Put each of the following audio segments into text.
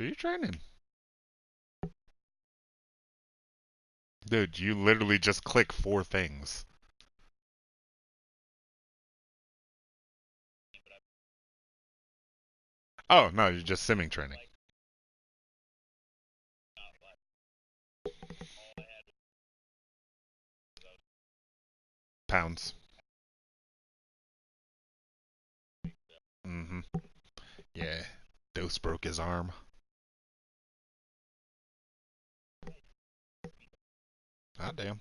Who are you training? Dude, you literally just click 4 things. Oh, no, you're just simming training. Pounds. Mm-hmm. Yeah. Dose broke his arm. Ah, damn.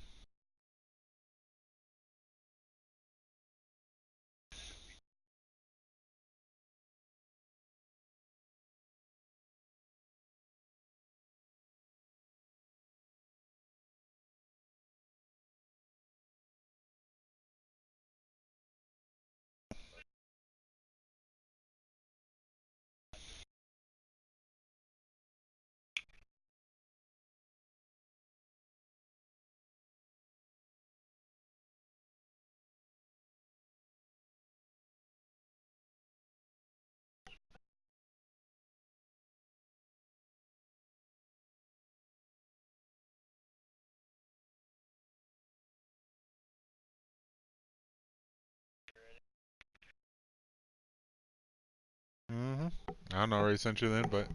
Mm-hmm. I don't know where he sent you then, but...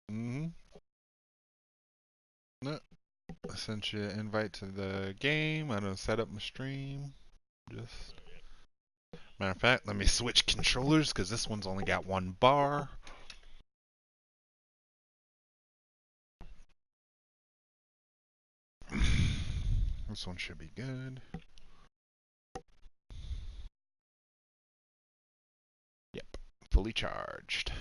Mm-hmm. No. I sent you an invite to the game. I don't set up my stream. Just... Matter of fact, let me switch controllers, because this one's only got 1 bar. This one should be good. Yep, fully charged.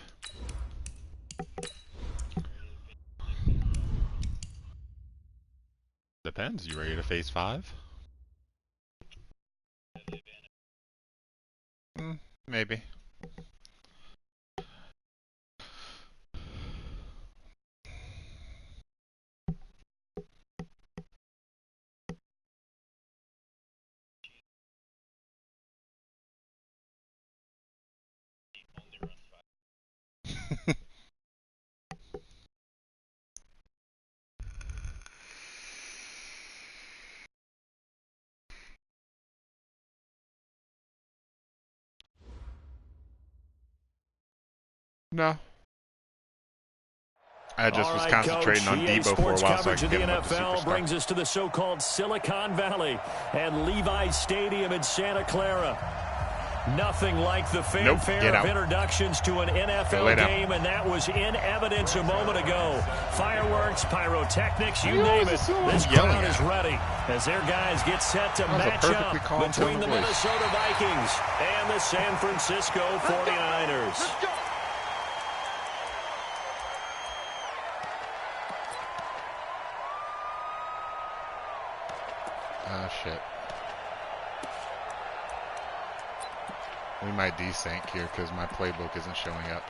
Depends. You ready to face 5? Maybe. No. I just was concentrating on Debo for a while so I could get him up to superstar. Brings us to the so-called Silicon Valley and Levi Stadium in Santa Clara. Nothing like the fanfare of introductions to an NFL game, and that was in evidence a moment ago. Fireworks, pyrotechnics, you name it. This crowd is ready as their guys get set to match up between the Minnesota Vikings and the San Francisco 49ers. Oh, shit. We might desync here because my playbook isn't showing up.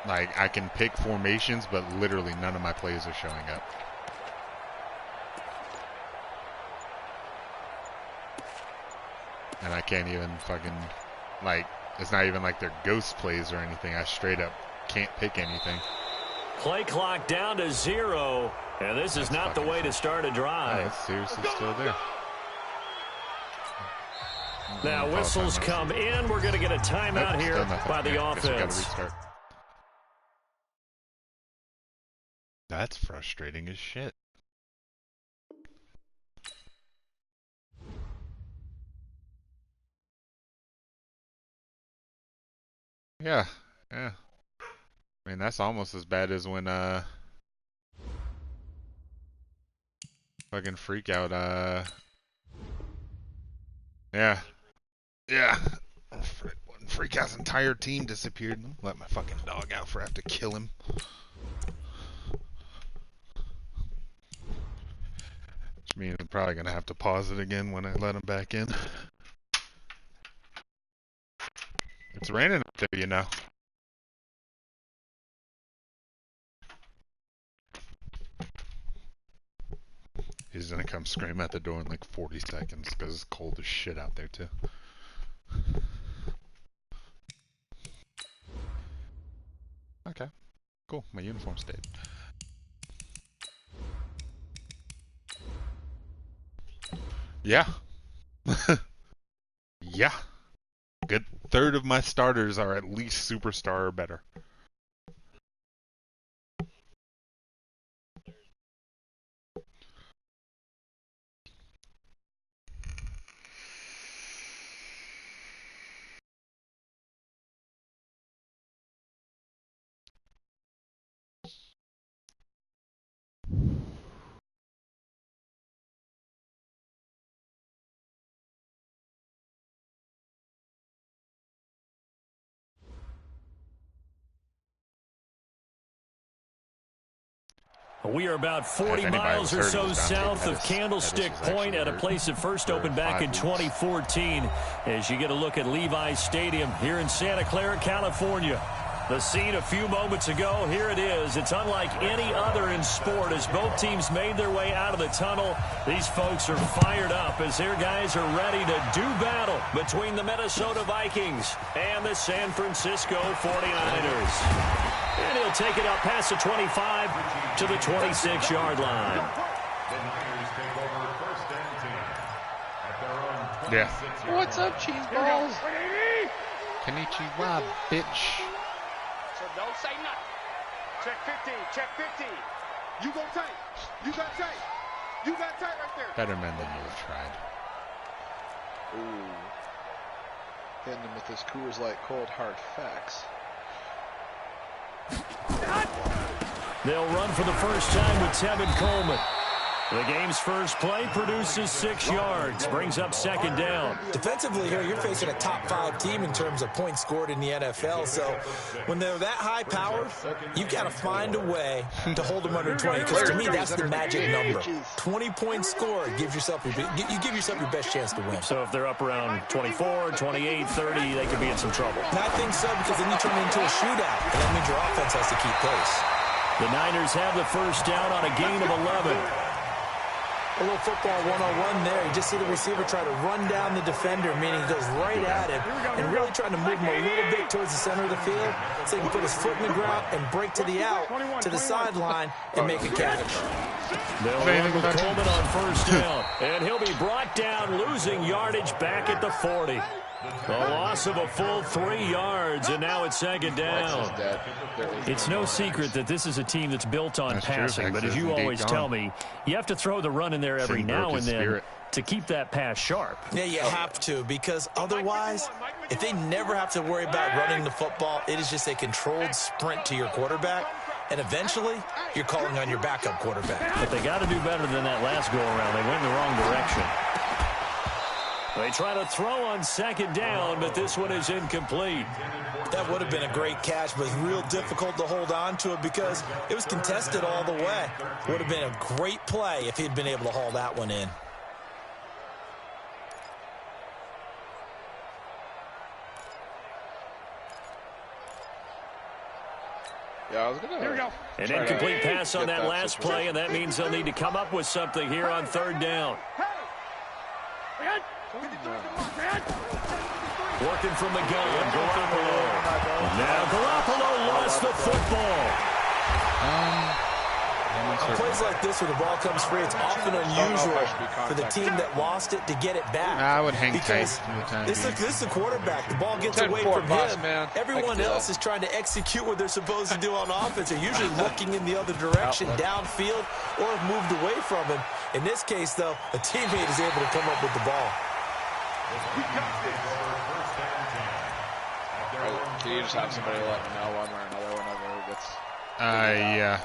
Like, I can pick formations, but literally none of my plays are showing up. And I can't even fucking, like, it's not even like they're ghost plays or anything. I straight up can't pick anything. Play clock down to 0, and this is not the way to start a drive. It's seriously still there. Now whistles come in. We're going to get a timeout here by the offense. That's frustrating as shit. Yeah, yeah. I mean, that's almost as bad as when, fucking freak out, yeah. Yeah. When freak out's entire team disappeared. Let my fucking dog out for I have to kill him. Which means I'm probably gonna have to pause it again when I let him back in. It's raining up there, you know. He's gonna come scream at the door in like 40 seconds because it's cold as shit out there too. Okay, cool. My uniform stayed. Yeah. Yeah. Good third of my starters are at least superstar or better. We are about 40 miles or so south of Candlestick Point at a place that first opened back in 2014 as you get a look at Levi's Stadium here in Santa Clara, California. The scene a few moments ago, here it is. It's unlike any other in sport as both teams made their way out of the tunnel. These folks are fired up as their guys are ready to do battle between the Minnesota Vikings and the San Francisco 49ers. And he'll take it up past the 25 to the 26-yard line. Yeah. What's up, cheese balls? Konnichiwa, bitch. So don't say nothing. Check 15, check 15. You go tight. You got tight. You got tight right there. Better men than you have tried. Ooh. Hitting him with this Coors Light cold hard facts. They'll run for the first time with Tevin Coleman. The game's first play produces 6 yards, brings up second down. Defensively here, you're facing a top 5 team in terms of points scored in the NFL. So when they're that high powered, you've got to find a way to hold them under 20. Because to me, that's the magic number. 20 points scored, you give yourself your best chance to win. So if they're up around 24, 28, 30, they could be in some trouble. And I think so, because then you turn it into a shootout. And that means your offense has to keep pace. The Niners have the first down on a gain of 11. A little football 101 there. You just see the receiver try to run down the defender, meaning he goes right at him and really trying to move him a little bit towards the center of the field so he can put his foot in the ground and break to the out, to the sideline, and make a catch. They'll run with Coleman on first down, and he'll be brought down, losing yardage back at the 40. A loss of a full 3 yards, and now it's second down. It's no secret that this is a team that's built on passing, but as you always tell me, you have to throw the run in there every now and then to keep that pass sharp. Yeah, you have to, because otherwise, if they never have to worry about running the football, it is just a controlled sprint to your quarterback, and eventually, you're calling on your backup quarterback. But they got to do better than that last go-around. They went in the wrong direction. They try to throw on second down, but this one is incomplete. That would have been a great catch, but it's real difficult to hold on to it because it was contested all the way. Would have been a great play if he'd been able to haul that one in. Yeah, I was gonna. Here we go. An incomplete pass on that last play, and that means they'll need to come up with something here on third down. Working from the gun, Garoppolo. Now Garoppolo lost the football. On plays like this where the ball comes free, it's often unusual for the team that lost it to get it back. I would hang tight. This is the quarterback. The ball gets away from him. Everyone else is trying to execute what they're supposed to do on offense. They're usually looking in the other direction, downfield, or have moved away from him. In this case, though, a teammate is able to come up with the ball. Can you just have somebody let me know one way or another whenever it gets... yeah.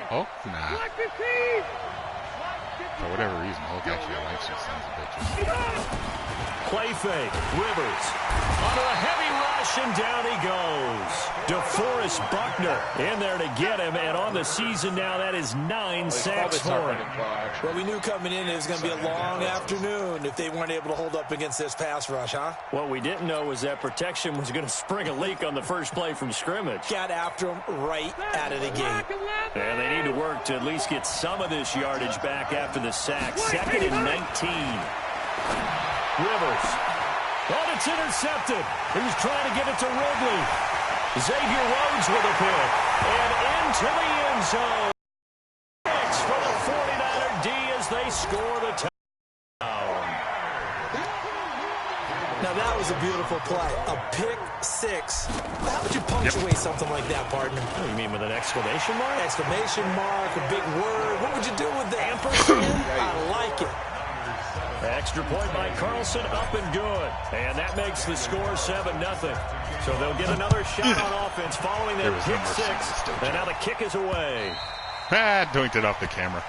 Hulk? Nah. For whatever reason, Hulk actually likes you sons of bitches. Play fake. Rivers. Under a heavy rush, and down he goes. DeForest Buckner in there to get him, and on the season now, that is 9 sacks for him. Well, we knew coming in it was going to be a long afternoon if they weren't able to hold up against this pass rush, huh? What we didn't know was that protection was going to spring a leak on the first play from scrimmage. Got after him right out of the gate. And they need to work to at least get some of this yardage back after the sack. 2nd and 19. Rivers. Oh, it's intercepted. He's trying to get it to Ridley. Xavier Rhodes with a pick. And into the end zone. Picks for the 49er D as they score the touchdown. Now, that was a beautiful play. A pick six. How would you punctuate something like that, partner? What do you mean, with an exclamation mark? Exclamation mark, a big word. What would you do with that? Ampersand? I like it. Extra point by Carlson, up and good. And that makes the score 7-0. So they'll get another shot on offense following that pick six. And now the kick is away. Dunked it off the camera.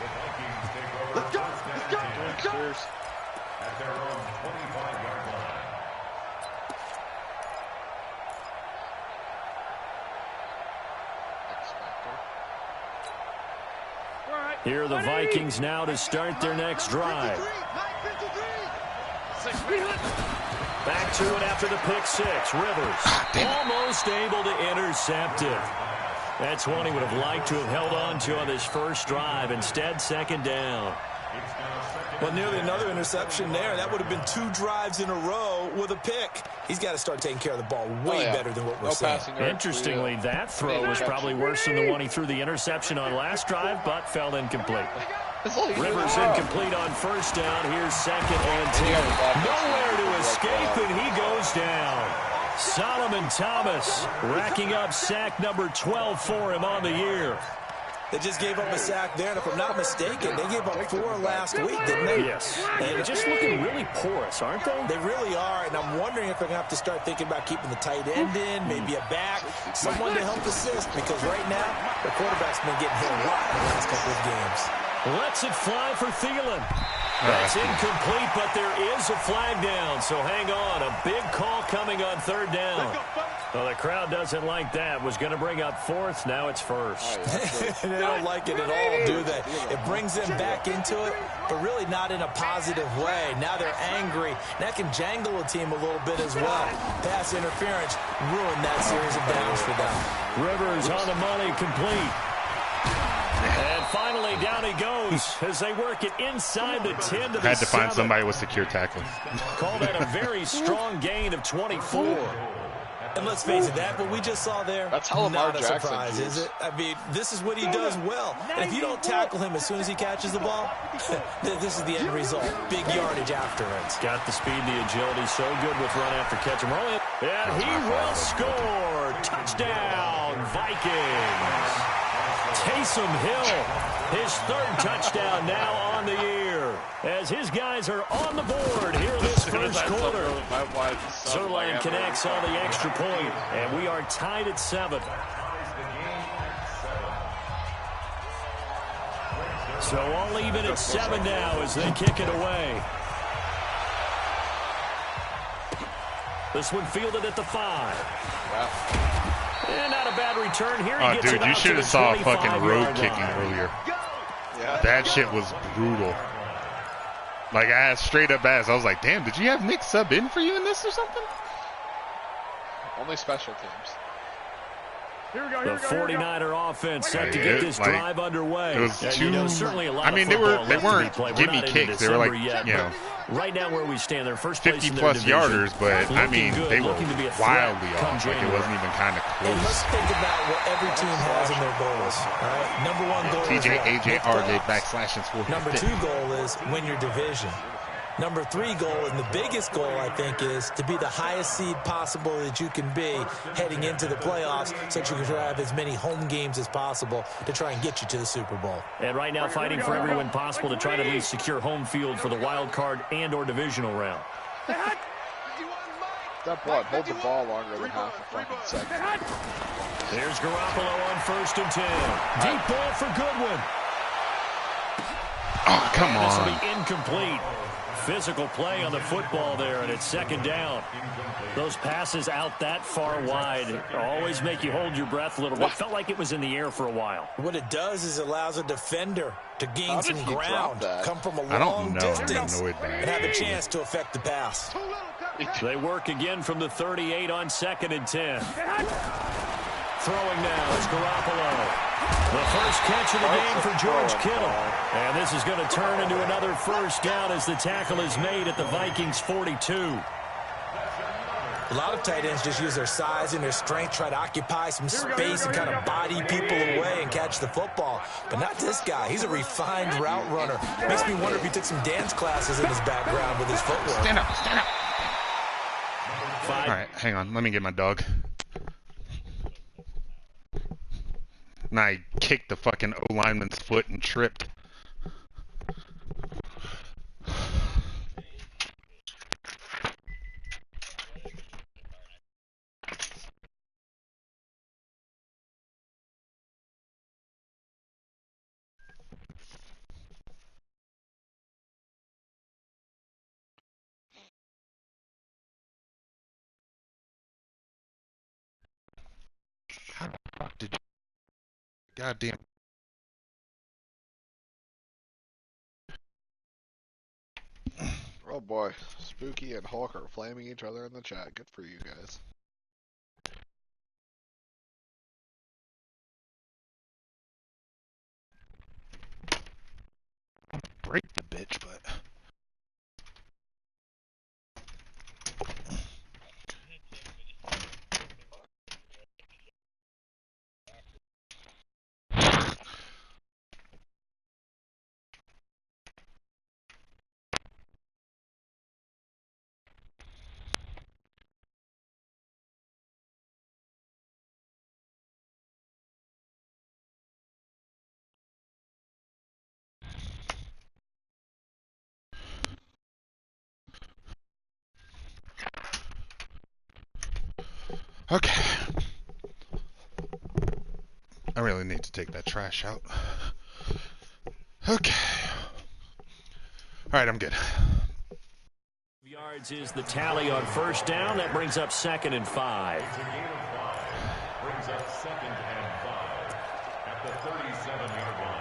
Let's go. Let's go. Let's go. At their own 25-yard line. Here are the Vikings now to start their next drive. Back to it after the pick six. Rivers almost able to intercept it. That's one he would have liked to have held on to on this first drive. Instead, 2nd down. Well, nearly another interception there. That would have been 2 drives in a row with a pick. He's got to start taking care of the ball way better than what we're seeing. Interestingly, that throw was probably worse than the one he threw the interception on last drive, but fell incomplete. Rivers incomplete on first down. Here's 2nd and 10. Nowhere to escape, and he goes down. Solomon Thomas racking up sack number 12 for him on the year. They just gave up a sack there, and if I'm not mistaken, they gave up 4 last week, didn't they? Yes. And just looking really porous, aren't they? They really are, and I'm wondering if they're going to have to start thinking about keeping the tight end in, maybe a back, someone to help assist, because right now, the quarterback's been getting hit a lot in the last couple of games. Lets it fly for Thielen. That's incomplete, but there is a flag down, so hang on. A big call coming on 3rd down. Well, the crowd doesn't like that. Was going to bring up 4th. Now it's 1st. They don't like it at all, do they? It brings them back into it, but really not in a positive way. Now they're angry. That can jangle a team a little bit as well. Pass interference ruined that series of downs for them. Rivers on the money, complete. And finally, down he goes as they work it inside the 10 to the 7. Had to find somebody with secure tackling. Call that a very strong gain of 24. And let's face it, that what we just saw there, that's not a surprise, is it? I mean, this is what he does well. And if you don't tackle him as soon as he catches the ball, this is the end result. Big yardage after it. Got the speed, the agility, so good with run after catch. And he will score. Touchdown, Vikings. Taysom Hill, his 3rd touchdown now on the year, as his guys are on the board here in this first quarter. Zerline connects on the extra point, and we are tied at 7. So all even at 7 now as they kick it away. This one fielded at the 5. And not a bad return here. Oh, dude, you should have saw fucking road kicking earlier. Yeah. That shit was brutal. Like, I straight up asked. I was like, damn, did you have Nick sub in for you in this or something? Only special teams. The 49er offense set to get this drive underway. It was certainly a lot I mean, they weren't gimme kicks. They were like, yet, right now where we stand, they're first place 50-plus yarders, but, I mean, they were wildly off. Like, it wasn't even kind of close. And let's think about what every team has in their goals. All right? Number 1 goal TJ, is AJ, RJ, backslash, and score. Number 2 goal is win your division. Number 3 goal, and the biggest goal, I think, is to be the highest seed possible that you can be heading into the playoffs, so that you can have as many home games as possible to try and get you to the Super Bowl. And right now fighting for every win possible to try to at least secure home field for the wild card and or divisional round. That blood, hold the ball longer than half a fucking second. There's Garoppolo on 1st and 10. Deep ball for Goodwin. Oh, come on. This will be incomplete. physical play on the football there, and it's second down. Those passes out that far wide always make you hold your breath a little bit. Felt like it was in the air for a while. What it does is allows a defender to gain some ground, come from a long distance, and have a chance to affect the pass. They work again from the 38 on 2nd and 10. Throwing now is Garoppolo. The first catch of the game for George Kittle. And this is going to turn into another first down as the tackle is made at the Vikings 42. A lot of tight ends just use their size and their strength, try to occupy some space and kind of body people away and catch the football. But not this guy. He's a refined route runner. Makes me wonder if he took some dance classes in his background with his footwork. Stand up, stand up. All right, hang on. Let me get my dog. And I kicked the fucking O-lineman's foot and tripped. How the fuck did you... Goddamn. Oh boy, Spooky and Hawk are flaming each other in the chat. Good for you guys. Break the bitch, but... Okay. I really need to take that trash out. Okay. Alright, I'm good. Yards is the tally on first down. That brings up 2nd and 5. Brings up 2nd and 5 at the 37-yard line.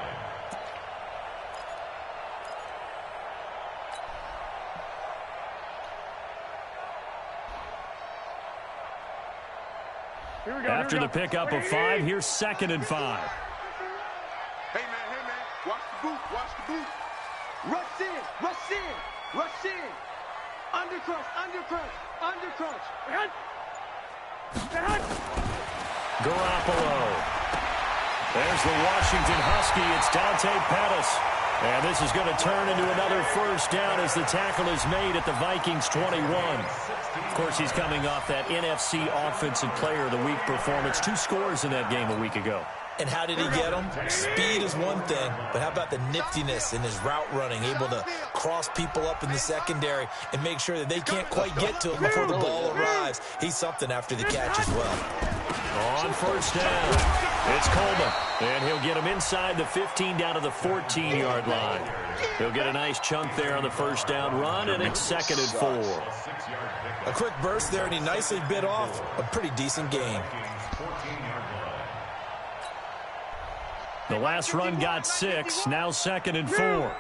After the pickup of 5, here's 2nd and 5. Hey, man, watch the boot, watch the boot. Rush in, rush in, rush in. Undercrush, undercrush, undercrush. Garoppolo. There's the Washington Husky. It's Dante Pettis. And this is going to turn into another first down as the tackle is made at the Vikings 21. Of course, he's coming off that NFC Offensive Player of the Week performance. 2 scores in that game a week ago. And how did he get them? Speed is one thing, but how about the niftiness in his route running, able to cross people up in the secondary and make sure that they can't quite get to him before the ball arrives. He's something after the catch as well. On first down, it's Coleman, and he'll get him inside the 15 down to the 14-yard line. He'll get a nice chunk there on the first down run, and it's 2nd and 4. A quick burst there, and he nicely bit off a pretty decent gain. The last run got 6, now 2nd and 4.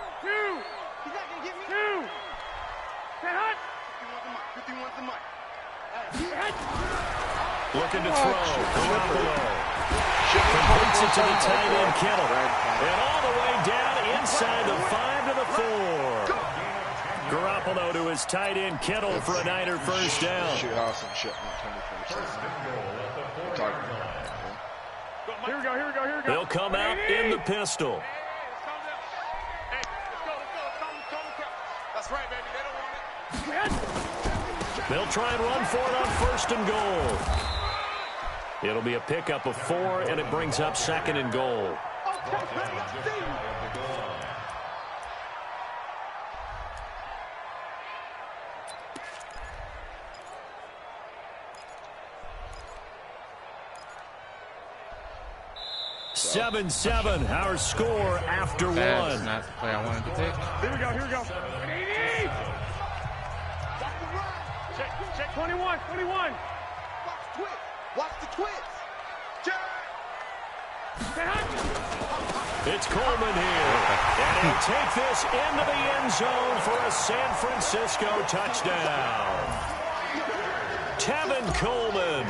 Looking to throw. Garoppolo completes it to the tight end, Kittle. And all the way down inside the 5 to the 4. Garoppolo to his tight end, Kittle, for a Niner first down. Shoot awesome shit, not 21st. Here we go. They'll come out in the pistol. Hey, let's go. That's right, baby. They don't want it. They'll try and run for it on 1st and goal. It'll be a pickup of 4, and it brings up 2nd and goal. So. 7-7, our score after 1. That's not the play I wanted to pick. Here we go. 21. Watch twist. Watch the twist. It's Coleman here. And he'll take this into the end zone for a San Francisco touchdown. Tevin Coleman,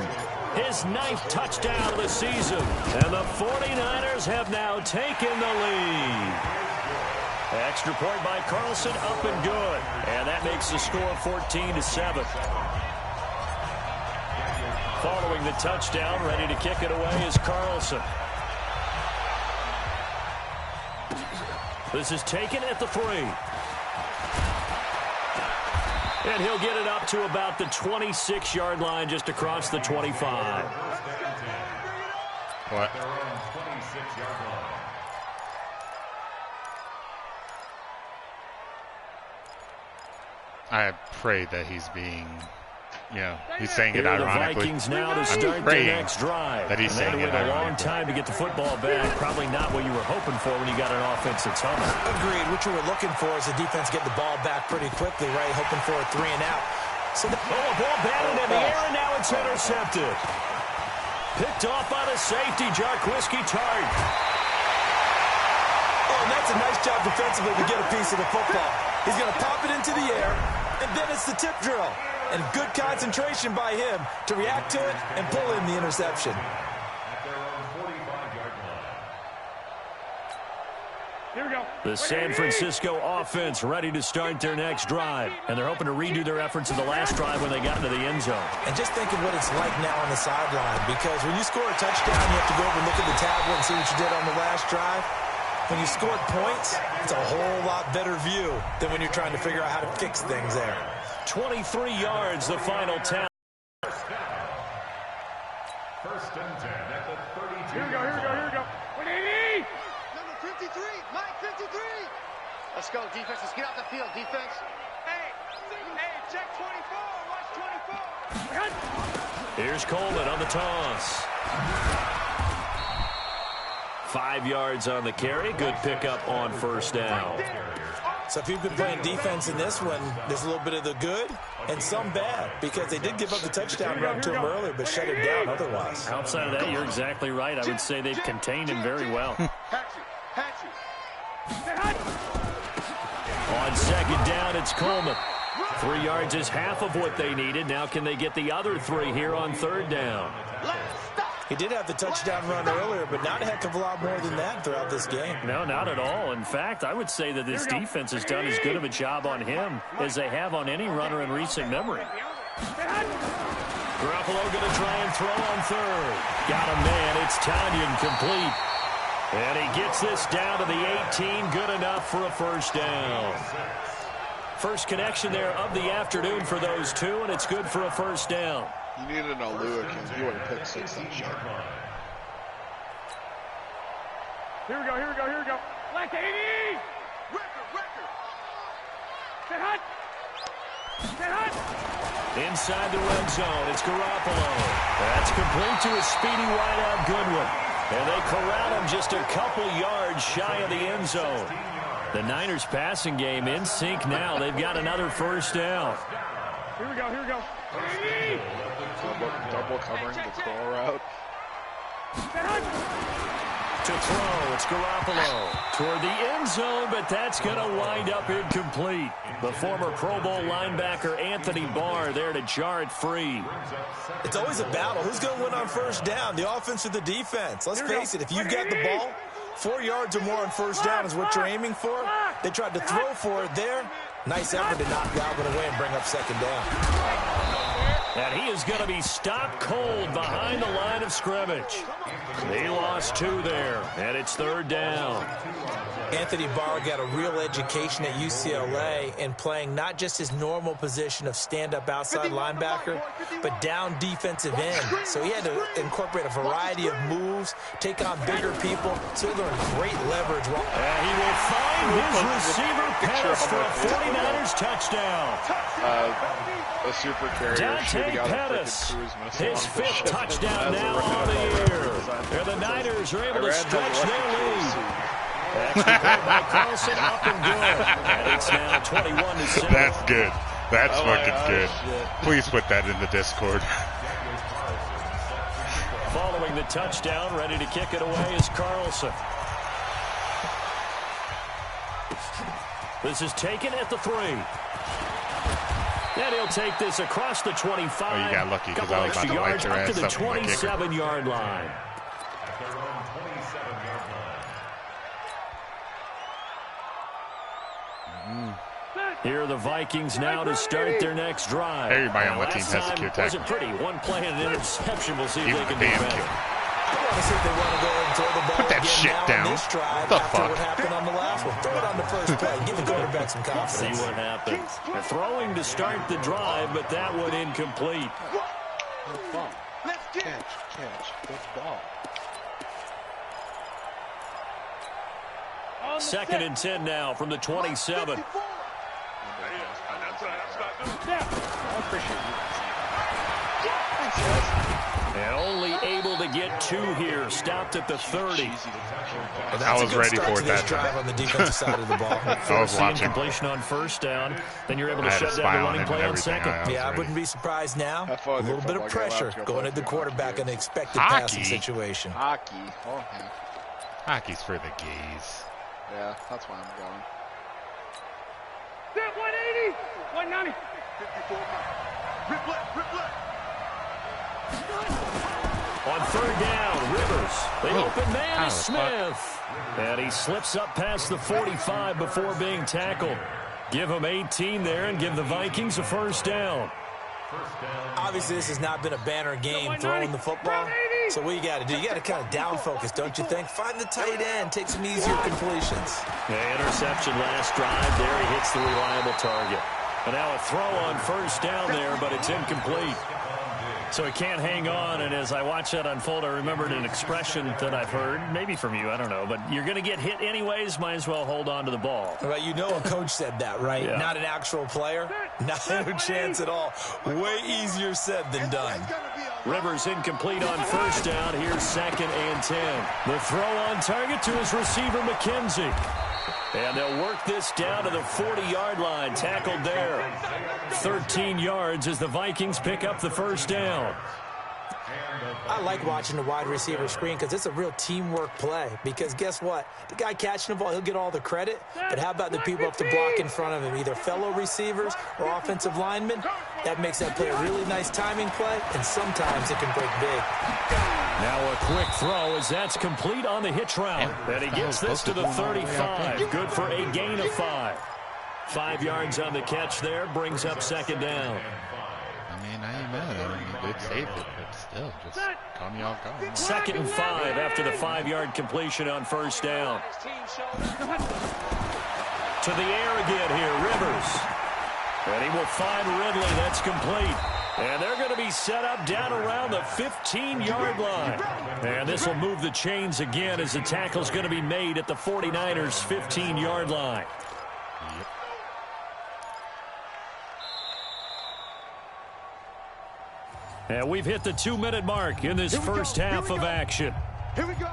his 9th touchdown of the season. And the 49ers have now taken the lead. Extra point by Carlson, up and good. And that makes the score 14-7. Following the touchdown, ready to kick it away is Carlson. This is taken at the 3. And he'll get it up to about the 26-yard line, just across the 25. What? I pray that he's being, he's saying it ironically. The Vikings now to start their next drive. That he's saying it ironically. A long ironically. time to get the football back. Probably not what you were hoping for when you got an offense that's humming. Agreed. What you were looking for is the defense get the ball back pretty quickly, right? Hoping for a 3 and out. So a ball batted in the air, and now it's intercepted. Picked off by the safety, Jarquiski Tart. Oh, and that's a nice job defensively to get a piece of the football. He's going to pop it into the air, and then it's the tip drill. And good concentration by him to react to it and pull in the interception. Here we go. The San Francisco offense ready to start their next drive. And they're hoping to redo their efforts of the last drive when they got into the end zone. And just think of what it's like now on the sideline, because when you score a touchdown, you have to go over and look at the tablet and see what you did on the last drive. When you scored points, it's a whole lot better view than when you're trying to figure out how to fix things there. 23 yards, the final tap. First and 10 at the 32. Here we go. 180. Number 53, Mike 53. Let's go, defense. Let's get out the field, defense. Hey, check 24. Watch 24. Here's Coleman on the toss. 5 yards on the carry. Good pickup on first down. So if you've been playing defense in this one, there's a little bit of the good and some bad, because they did give up the touchdown run to him earlier, but shut him down otherwise. Outside of that, you're exactly right. I would say they've contained him very well. On second down, it's Coleman. 3 yards is half of what they needed. Now can they get the other 3 here on third down? He did have the touchdown run earlier, but not a heck of a lot more than that throughout this game. No, not at all. In fact, I would say that this defense has done as good of a job on him as they have on any runner in recent memory. Garoppolo going to try and throw on third. Got him, man. It's Tanyan complete. And he gets this down to the 18. Good enough for a first down. First connection there of the afternoon for those two, and it's good for a first down. You needed an Alua, because you would have picked 6 that shot. Here we go. Like 80. Record. Get hot. Inside the red zone, it's Garoppolo. That's complete to a speedy wideout Goodwin. And they corral him just a couple yards shy of the end zone. The Niners passing game in sync now. They've got another first down. Here we go. Double covering the curl route. To throw, it's Garoppolo toward the end zone, but that's going to wind up incomplete. The former Pro Bowl linebacker Anthony Barr there to jar it free. It's always a battle. Who's going to win on first down, the offense or the defense? Let's face it, if you've got the ball, 4 yards or more on first down is what you're aiming for. They tried to throw for it there. Nice effort to knock Godwin away and bring up second down. And he is going to be stopped cold behind the line of scrimmage. He lost 2 there, and it's third down. Anthony Barr got a real education at UCLA in playing not just his normal position of stand-up outside linebacker, but down defensive end. So he had to incorporate a variety of moves, take on bigger people, so he learned great leverage. And he will find his receiver Pettis for a 49ers touchdown. A super carrier Dante Pettis, his 5th touchdown now on the year. And the Niners are able to stretch their lead. Extra point by Carlson, up and good. And it's now 21-7. That's good. That's fucking good. Shit. Please put that in the Discord. Following the touchdown, ready to kick it away is Carlson. This is taken at the 3. And he'll take this across the 25. Oh, you got lucky because I was about to light your ass up to the up with my kicker. 27-yard line. Here are the Vikings now to start their next drive. Everybody on my team has a cute tackle. Wasn't pretty. One play and an interception. We'll see if they can do damn better. cute. I want to see if they want to go and throw the ball Put that again shit now down. in this drive The after fuck? what happened on the last one. Throw it on the first play. Give the quarterback some See confidence. what happens. They're throwing to start the drive, but that one incomplete. Good ball. Let's get it. Catch. Good ball. Second and 10 now from the 27. I appreciate you. Thanks, guys. And only able to get 2 here. Stopped at the 30. Well, I that's a was good ready start for to this that drive on the defensive side of the ball. I was watching. Completion on first down. Then you're able to I had a shut spy down the on running him play and on everything. second. Yeah, I ready. wouldn't be surprised now. I thought A little bit of football game pressure after going at the both quarterback games. in an expected Hockey. passing situation. Hockey. Oh, yeah. Hockey's for the gays. Yeah, that's why I'm going. 180, 190. 54. Rip left, rip left. On third down, Rivers. They open man how is the fuck? Smith. And he slips up past the 45 before being tackled. Give him 18 there and give the Vikings a first down. Obviously, this has not been a banner game throwing the football. So what you got to do, you got to kind of down focus, don't you think? Find the tight end, take some easier completions. Yeah, interception last drive. There he hits the reliable target. And now a throw on first down there, but it's incomplete. So he can't hang on, and as I watch that unfold, I remembered an expression that I've heard, maybe from you, I don't know, but you're going to get hit anyways, might as well hold on to the ball. Right, you know a coach said that, right? Yeah. Not an actual player. Not a chance at all. Way easier said than done. Rivers incomplete on first down. Here's second and 10. The throw on target to his receiver, McKenzie. And they'll work this down to the 40-yard line. Tackled there. 13 yards as the Vikings pick up the first down. I like watching the wide receiver screen because it's a real teamwork play. Because guess what? The guy catching the ball, he'll get all the credit. But how about the people up to block in front of him, either fellow receivers or offensive linemen? That makes that play a really nice timing play, and sometimes it can break big. Now a quick throw as that's complete on the hitch route. And he gets this to the 35. Good for a gain of 5. 5 yards on the catch there. Brings up second down. I mean, I ain't mad at him. He did save it, but still, just call me off guard. Second and 5 after the 5-yard completion on first down. To the air again here, Rivers. And he will find Ridley. That's complete. And they're going to be set up down around the 15-yard line. And this will move the chains again as the tackle's going to be made at the 49ers' 15-yard line. Yep. And we've hit the 2-minute mark in this first half of action. Here we go.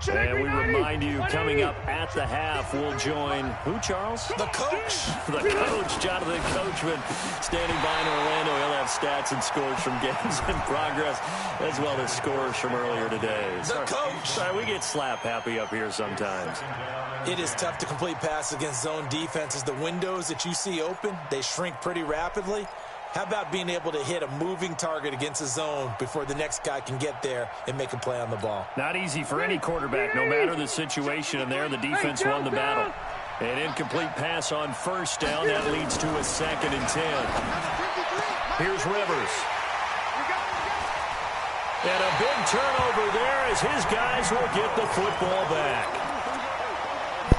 And we remind you, coming up at the half, we'll join who, Charles? The coach. The coach, Jonathan Coachman, standing by in Orlando. He'll have stats and scores from games in progress, as well as scores from earlier today. The coach. Sorry, we get slap happy up here sometimes. It is tough to complete passes against zone defenses. The windows that you see open, they shrink pretty rapidly. How about being able to hit a moving target against a zone before the next guy can get there and make a play on the ball? Not easy for any quarterback, no matter the situation. And there, the defense won the battle. An incomplete pass on first down. That leads to a second and 10. Here's Rivers. And a big turnover there as his guys will get the football back.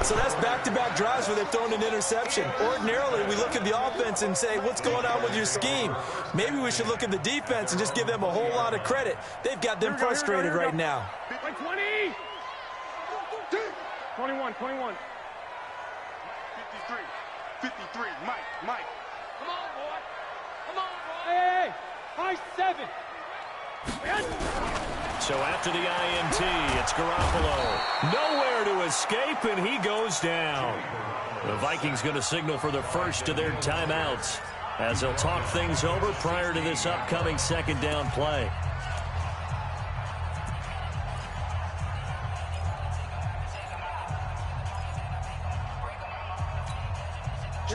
So that's back-to-back drives where they've thrown an interception. Ordinarily, we look at the offense and say, what's going on with your scheme? Maybe we should look at the defense and just give them a whole lot of credit. They've got them frustrated right now. 20. 21, 21. 53, Mike. Come on, boy. Come on, boy. Hey, high 7. So after the INT, it's Garoppolo. Nowhere to escape, and he goes down. The Vikings going to signal for the first of their timeouts as they'll talk things over prior to this upcoming second down play.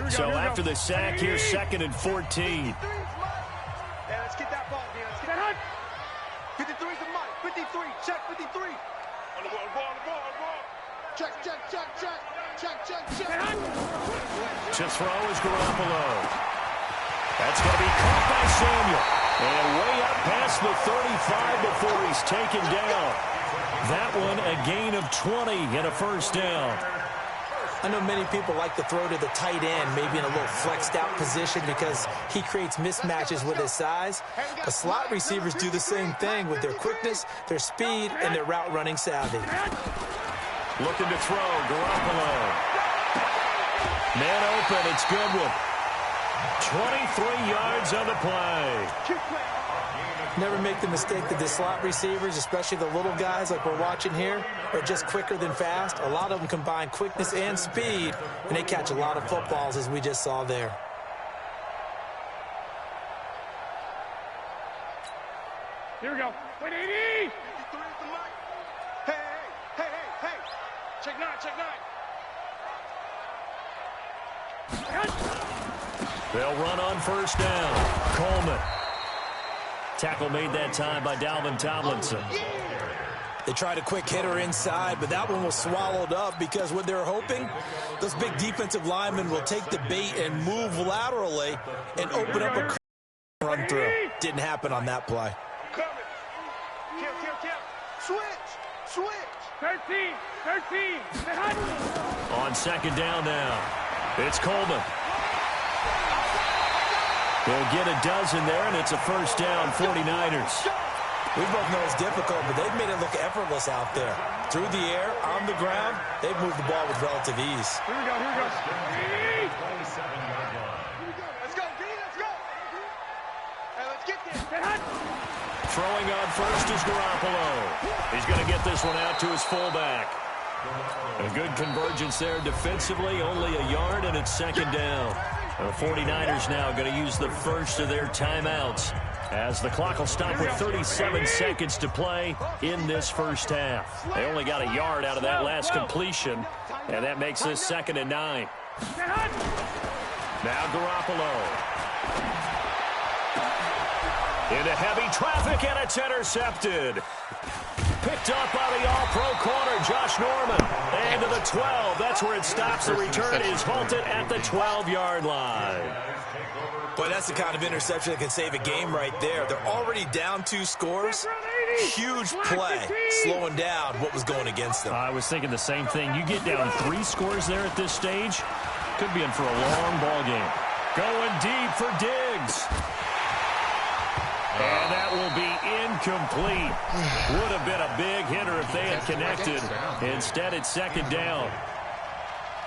So after the sack, here's 2nd and 14. Yeah, let's get that ball, man. Let's get that. 53's the mark. 53. Check 53. On the ball. Check. To throw is Garoppolo. That's going to be caught by Samuel. And way up past the 35 before he's taken down. That one a gain of 20 and a first down. I know many people like to throw to the tight end, maybe in a little flexed out position because he creates mismatches with his size. But slot receivers do the same thing with their quickness, their speed, and their route running savvy. Looking to throw, Garoppolo. Man open, it's Goodwin. 23 yards on the play. Never make the mistake that the slot receivers, especially the little guys like we're watching here, are just quicker than fast. A lot of them combine quickness and speed, and they catch a lot of footballs, as we just saw there. Here we go. 180. Hey. Check 9. They'll run on first down. Coleman. Tackle made that time by Dalvin Tomlinson. They tried a quick hitter inside, but that one was swallowed up because what they're hoping, those big defensive linemen will take the bait and move laterally and open up a run through. Didn't happen on that play. Switch. 13. On second down now, it's Coleman. They'll get a dozen there, and it's a first down, 49ers. We both know it's difficult, but they've made it look effortless out there. Through the air, on the ground, they've moved the ball with relative ease. Here we go. Let's go. Hey, let's get this. Throwing on first is Garoppolo. He's going to get this one out to his fullback. A good convergence there defensively, only a yard, and it's second down. The 49ers now going to use the first of their timeouts as the clock will stop with 37 seconds to play in this first half. They only got a yard out of that last completion, and that makes this 2nd and 9. Now Garoppolo. Into heavy traffic, and it's intercepted. Picked up by the all-pro corner, Josh Norman. And to the 12. That's where it stops. The return is halted at the 12-yard line. Boy, that's the kind of interception that can save a game right there. They're already down 2 scores. Huge play, slowing down what was going against them. I was thinking the same thing. You get down 3 scores there at this stage, could be in for a long ball game. Going deep for Diggs. And that will be incomplete. Would have been a big hitter if they had connected. Instead, it's second down.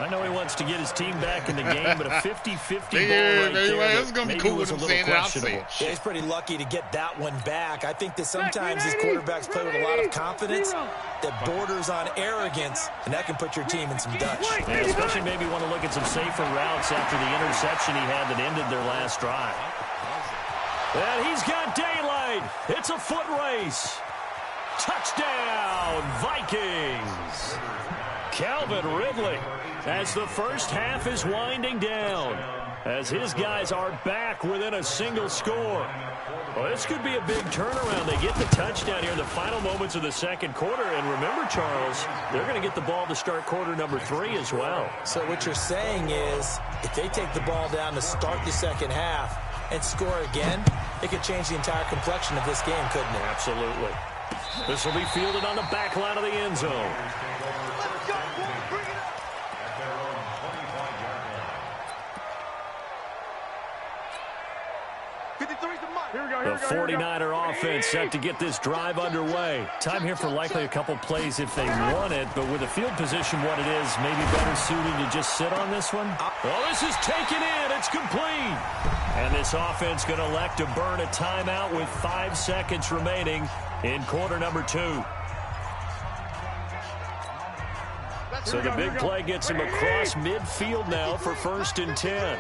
I know he wants to get his team back in the game, but a 50-50 ball right there it's gonna be cool was a little questionable. Yeah, he's pretty lucky to get that one back. I think that sometimes these quarterbacks play with a lot of confidence that borders on arrogance, and that can put your team in some Dutch. And especially maybe want to look at some safer routes after the interception he had that ended their last drive. And he's got daylight. It's a foot race. Touchdown, Vikings. Calvin Ridley, as the first half is winding down, as his guys are back within a single score. Well, this could be a big turnaround. They get the touchdown here in the final moments of the second quarter. And remember, Charles, they're going to get the ball to start quarter number 3 as well. So what you're saying is, if they take the ball down to start the second half and score again, it could change the entire complexion of this game, couldn't it? Absolutely. This will be fielded on the back line of the end zone. The 49er offense set to get this drive underway. Time here for likely a couple plays if they want it, but with the field position what it is, maybe better suited to just sit on this one. Well, this is taken in. It's complete. And this offense going to elect to burn a timeout with 5 seconds remaining in quarter number 2. So the big play gets him across midfield now for 1st and 10.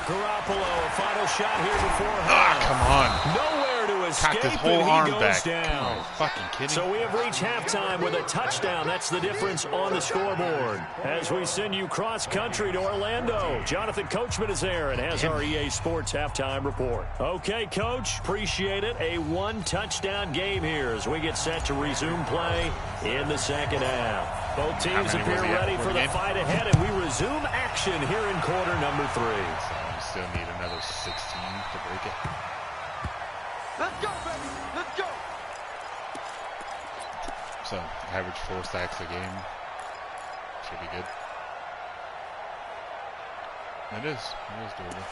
Garoppolo, a final shot here before half. Come on. Nowhere to escape, Cocked his whole and arm he goes back. down. Are you fucking kidding? So we have reached halftime with a touchdown. That's the difference on the scoreboard. As we send you cross-country to Orlando, Jonathan Coachman is there and has our EA Sports halftime report. Okay, Coach, appreciate it. A 1-touchdown game here as we get set to resume play in the second half. Both teams appear ready for the fight ahead, and we resume action here in quarter number 3. So we still need another 16 to break it. Let's go, baby. Let's go. So average 4 sacks a game should be good. It is doable.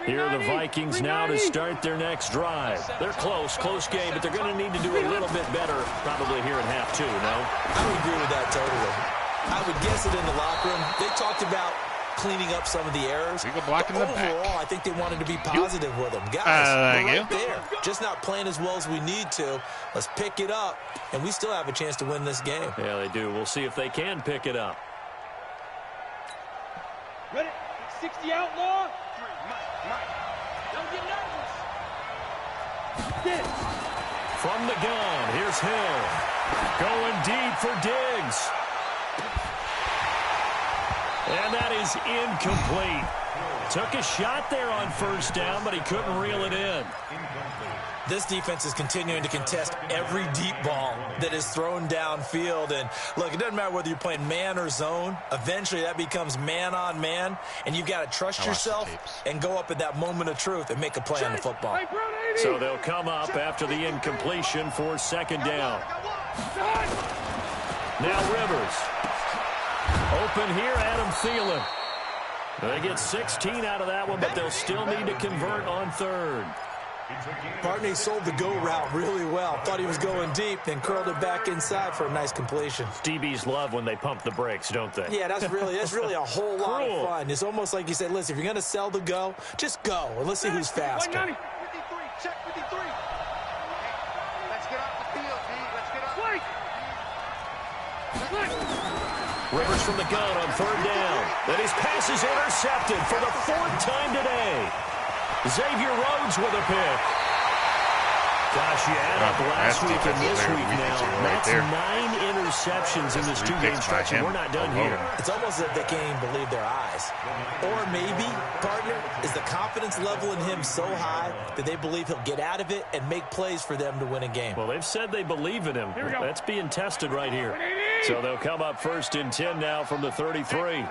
Here are the Vikings now to start their next drive. They're close game, but they're going to need to do a little bit better probably here in half 2, no? I would agree with that totally. I would guess it in the locker room. They talked about cleaning up some of the errors. We go blocking the back. Overall, I think they wanted to be positive with them. Guys, we're right there. Just not playing as well as we need to. Let's pick it up, and we still have a chance to win this game. Yeah, they do. We'll see if they can pick it up. Ready? 60 outlaw. Don't get nervous. From the gun, here's Hill. Going deep for Diggs. And that is incomplete. Took a shot there on 1st down, but he couldn't reel it in. This defense is continuing to contest every deep ball that is thrown downfield. And, look, it doesn't matter whether you're playing man or zone. Eventually, that becomes man-on-man, and you've got to trust yourself and go up at that moment of truth and make a play on the football. So they'll come up after the incompletion for 2nd down. Now Rivers. Open here, Adam Thielen. They get 16 out of that one, but they'll still need to convert on 3rd. Bartney sold the go route really well. Thought he was going deep, then curled it back inside for a nice completion. DBs love when they pump the brakes, don't they? Yeah, that's really a whole lot of fun. It's almost like you said, listen, if you're going to sell the go, just go, and let's see who's faster. 53, check 53. Let's get off the field, D. Let's get off. Rivers from the gun on 3rd down. Then his pass is intercepted for the 4th time today. Xavier Rhodes with a pick. Gosh, you add up last week and this week now. That's 9 interceptions in this 2-game stretch, and we're not done here. It's almost as if they can't even believe their eyes. Or maybe, partner, is the confidence level in him so high that they believe he'll get out of it and make plays for them to win a game. Well, they've said they believe in him. That's being tested right here. So they'll come up 1st and 10 now from the 33.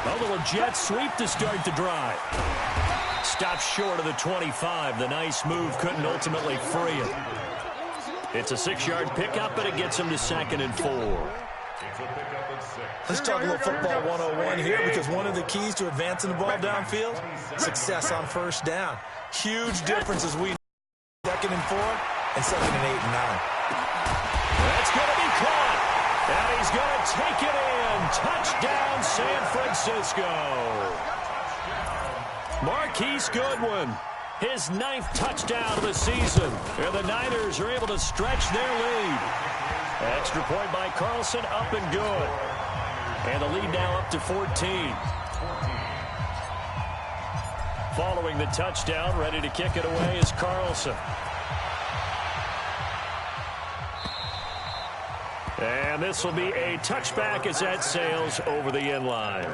A little jet sweep to start the drive. Stops short of the 25. The nice move couldn't ultimately free it. It's a 6-yard pickup, but it gets him to 2nd and 4. Let's talk a little football 101 here, because one of the keys to advancing the ball downfield, success on 1st down. Huge difference as we 2nd and 4 and 2nd and 8 and 9. That's going to be caught. And he's going to take it in. Touchdown, San Francisco. Marquise Goodwin, his 9th touchdown of the season. And the Niners are able to stretch their lead. Extra point by Carlson, up and good. And the lead now up to 14. Following the touchdown, ready to kick it away is Carlson. And this will be a touchback as that sails over the end line.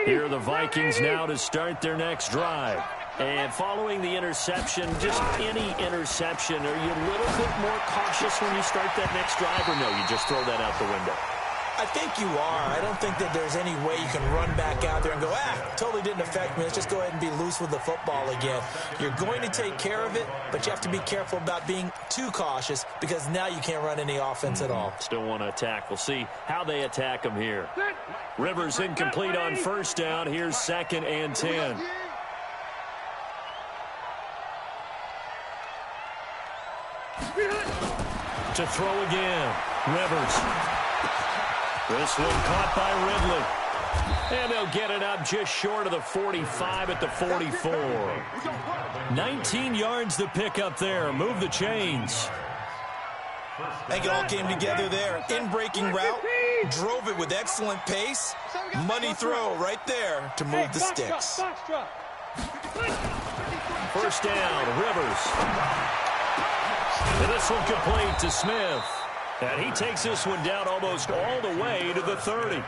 Here are the Vikings now to start their next drive. And following the interception, just any interception, are you a little bit more cautious when you start that next drive, or no, you just throw that out the window? I think you are. I don't think that there's any way you can run back out there and go, totally didn't affect me. Let's just go ahead and be loose with the football again. You're going to take care of it, but you have to be careful about being too cautious because now you can't run any offense at all. Still want to attack. We'll see how they attack them here. Rivers incomplete on first down. Here's 2nd and 10. To throw again. Rivers. This one caught by Ridley. And they'll get it up just short of the 45 at the 44. 19 yards to pick up there. Move the chains. I think it all came together there. In-breaking route. Drove it with excellent pace. Money throw right there to move the sticks. First down, Rivers. And this one complete to Smith. And he takes this one down almost all the way to the 30.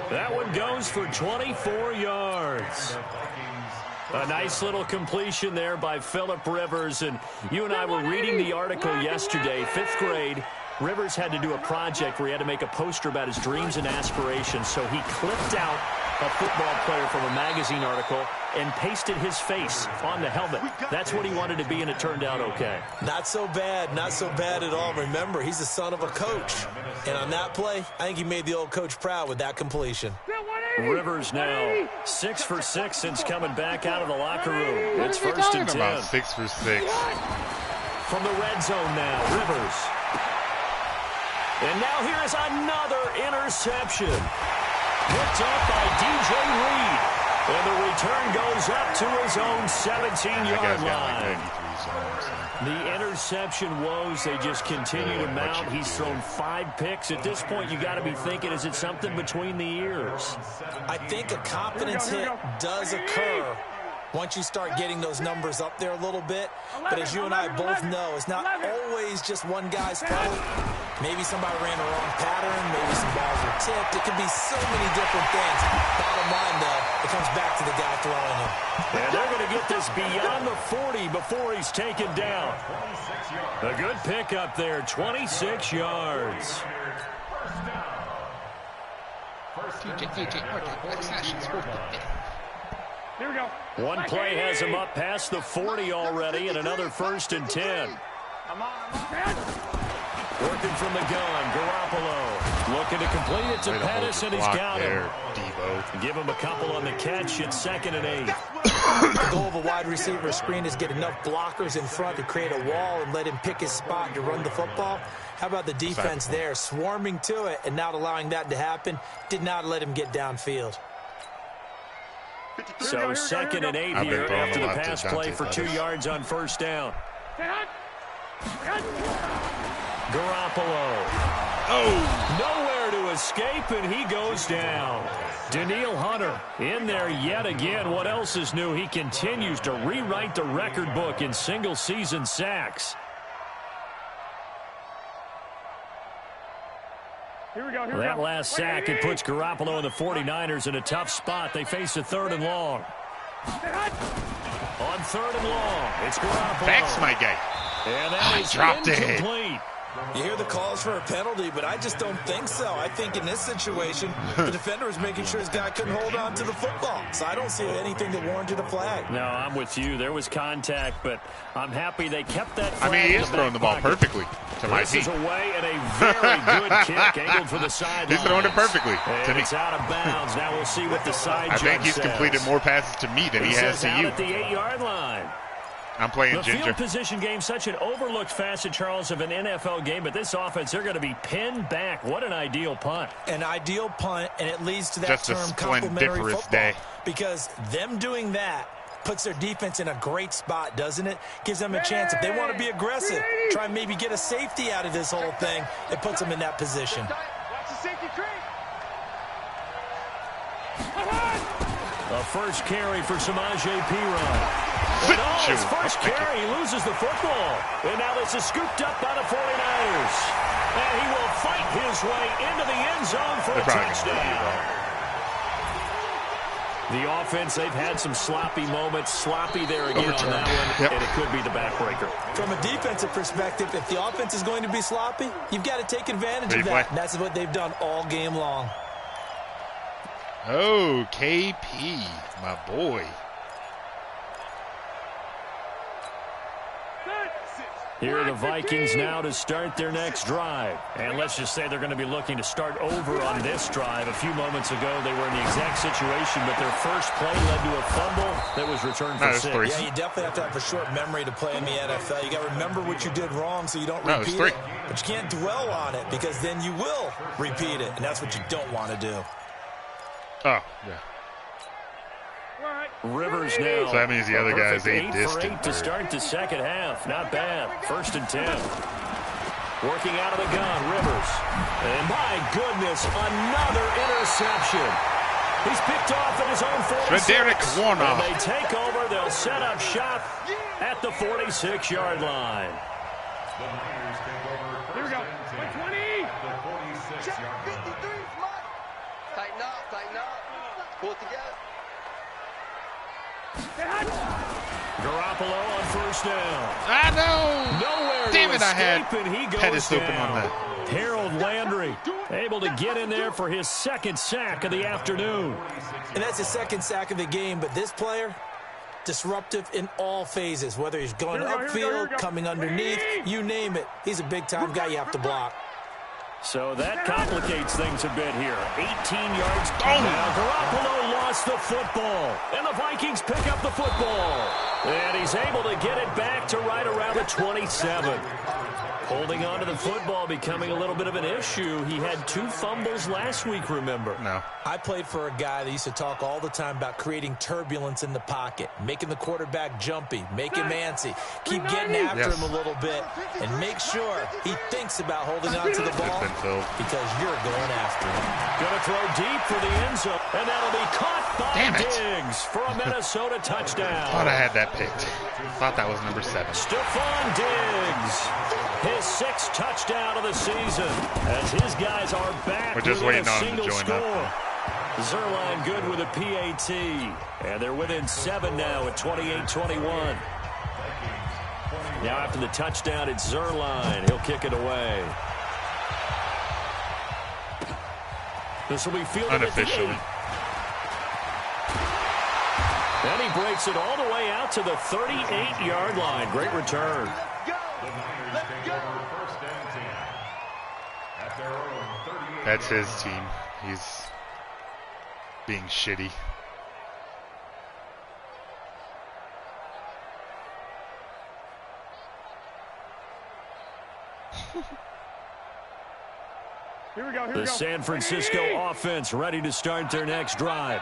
That one goes for 24 yards. A nice little completion there by Phillip Rivers. And you and I were reading the article yesterday, 5th grade. Rivers had to do a project where he had to make a poster about his dreams and aspirations. So he clipped out a football player from a magazine article and pasted his face on the helmet. That's what he wanted to be, and it turned out okay. Not so bad. Not so bad at all. Remember, he's the son of a coach. And on that play, I think he made the old coach proud with that completion. Rivers now 6 for 6 since coming back out of the locker room. It's 1st and 10. About 6 for 6. From the red zone now, Rivers. And now here is another interception. Picked up by DJ Reed. And the return goes up to his own 17-yard line. The interception woes, they just continue to mount. He's thrown 5 picks. At this point, you got to be thinking, is it something between the ears? I think a confidence hit does occur once you start getting those numbers up there a little bit. But as you and I both know, it's not always just one guy's fault. Maybe somebody ran the wrong pattern. Maybe some balls were tipped. It could be so many different things. Bottom line, though, it comes back to the guy throwing him. And they're going to get this beyond the 40 before he's taken down. A good pickup there, 26 yards. Here we go. One play has him up past the 40 already, and another 1st and 10. Working from the gun, Garoppolo looking to complete it to Pettis, and he's got him. Give him a couple on the catch. It's 2nd and 8. The goal of a wide receiver screen is get enough blockers in front to create a wall and let him pick his spot to run the football. How about the defense there, swarming to it and not allowing that to happen? Did not let him get downfield. So 2nd and 8 here after the pass play for 2 yards on first down. Garoppolo. Nowhere to escape, and he goes down. Danielle Hunter in there yet again. What else is new? He continues to rewrite the record book in single-season sacks. Here we go. That last sack, it puts Garoppolo and the 49ers in a tough spot. They face a 3rd and long. On 3rd and long, it's Garoppolo. That's my guy. And that is dropped incomplete. You hear the calls for a penalty, but I just don't think so. I think in this situation, the defender was making sure his guy couldn't hold on to the football. So I don't see anything that warranted a flag. No, I'm with you. There was contact, but I'm happy they kept that flag. I mean, he is throwing the ball perfectly to my team. This is away and a very good kick angled for the sideline. He's throwing it perfectly to me. It's out of bounds. Now we'll see what the side judge says. I think he's completed more passes to me than he has to you. Out at the 8-yard line. I'm playing the Ginger. Field position game, such an overlooked facet, Charles, of an NFL game, but this offense, they're going to be pinned back. What an ideal punt. An ideal punt, and it leads to that just term complementary football. Day. Because them doing that puts their defense in a great spot, doesn't it? Gives them a chance. If they want to be aggressive, try and maybe get a safety out of this whole thing, it puts them in that position. Watch the safety creep. A first carry for Samaje Perine. And his first carry, he loses the football. And now this is scooped up by the 49ers. And he will fight his way into the end zone for a touchdown. The offense, they've had some sloppy moments. Sloppy there again on that one, yep. and it could be the backbreaker. From a defensive perspective, if the offense is going to be sloppy, you've got to take advantage of that. And that's what they've done all game long. Oh, KP, my boy. Here are the Vikings now to start their next drive. And let's just say they're going to be looking to start over on this drive. A few moments ago, they were in the exact situation, but their first play led to a fumble that was returned for 6. Yeah, you definitely have to have a short memory to play in the NFL. You got to remember what you did wrong so you don't repeat it. But you can't dwell on it because then you will repeat it, and that's what you don't want to do. Oh, yeah. Rivers now. So that means the other guy's 8 distant. To start the second half. Not bad. 1st and 10. Working out of the gun, Rivers. And my goodness, another interception. He's picked off at his own 46. And they take over. They'll set up shop at the 46-yard line. The Niners take over. Here we go. 20. The 46-yard line. 53, smart. Tighten up, tighten up. Pull it together. Garoppolo on 1st down. I know. Nowhere Damn to it, I had escape, and he goes Pettis open down. on that. Harold Landry able to get in there for his 2nd sack of the afternoon. And that's his 2nd sack of the game, but this player, disruptive in all phases, whether he's going upfield, coming underneath, you name it. He's a big-time guy you have to block. So that complicates things a bit here. 18 yards. Now Garoppolo lost the football. And the Vikings pick up the football. And he's able to get it back to right around the 27. Holding on to the football becoming a little bit of an issue. He had 2 fumbles last week, remember? No. I played for a guy that used to talk all the time about creating turbulence in the pocket, making the quarterback jumpy, make him antsy, keep getting after him a little bit, and make sure he thinks about holding on to the ball because you're going after him. Going to throw deep for the end zone, and that'll be caught by Diggs for a Minnesota touchdown. Thought I had that picked. Thought that was number 7. Stephon Diggs, his 6th touchdown of the season, as his guys are back. We're just waiting on him to join up. Zerline good with a PAT, and they're within 7 now at 28-21. Now after the touchdown, it's Zerline. He'll kick it away. This will be fielded unofficially. Then he breaks it all the way out to the 38-yard line. Great return. That's his team. He's being shitty. Here we go. The San Francisco offense ready to start their next drive.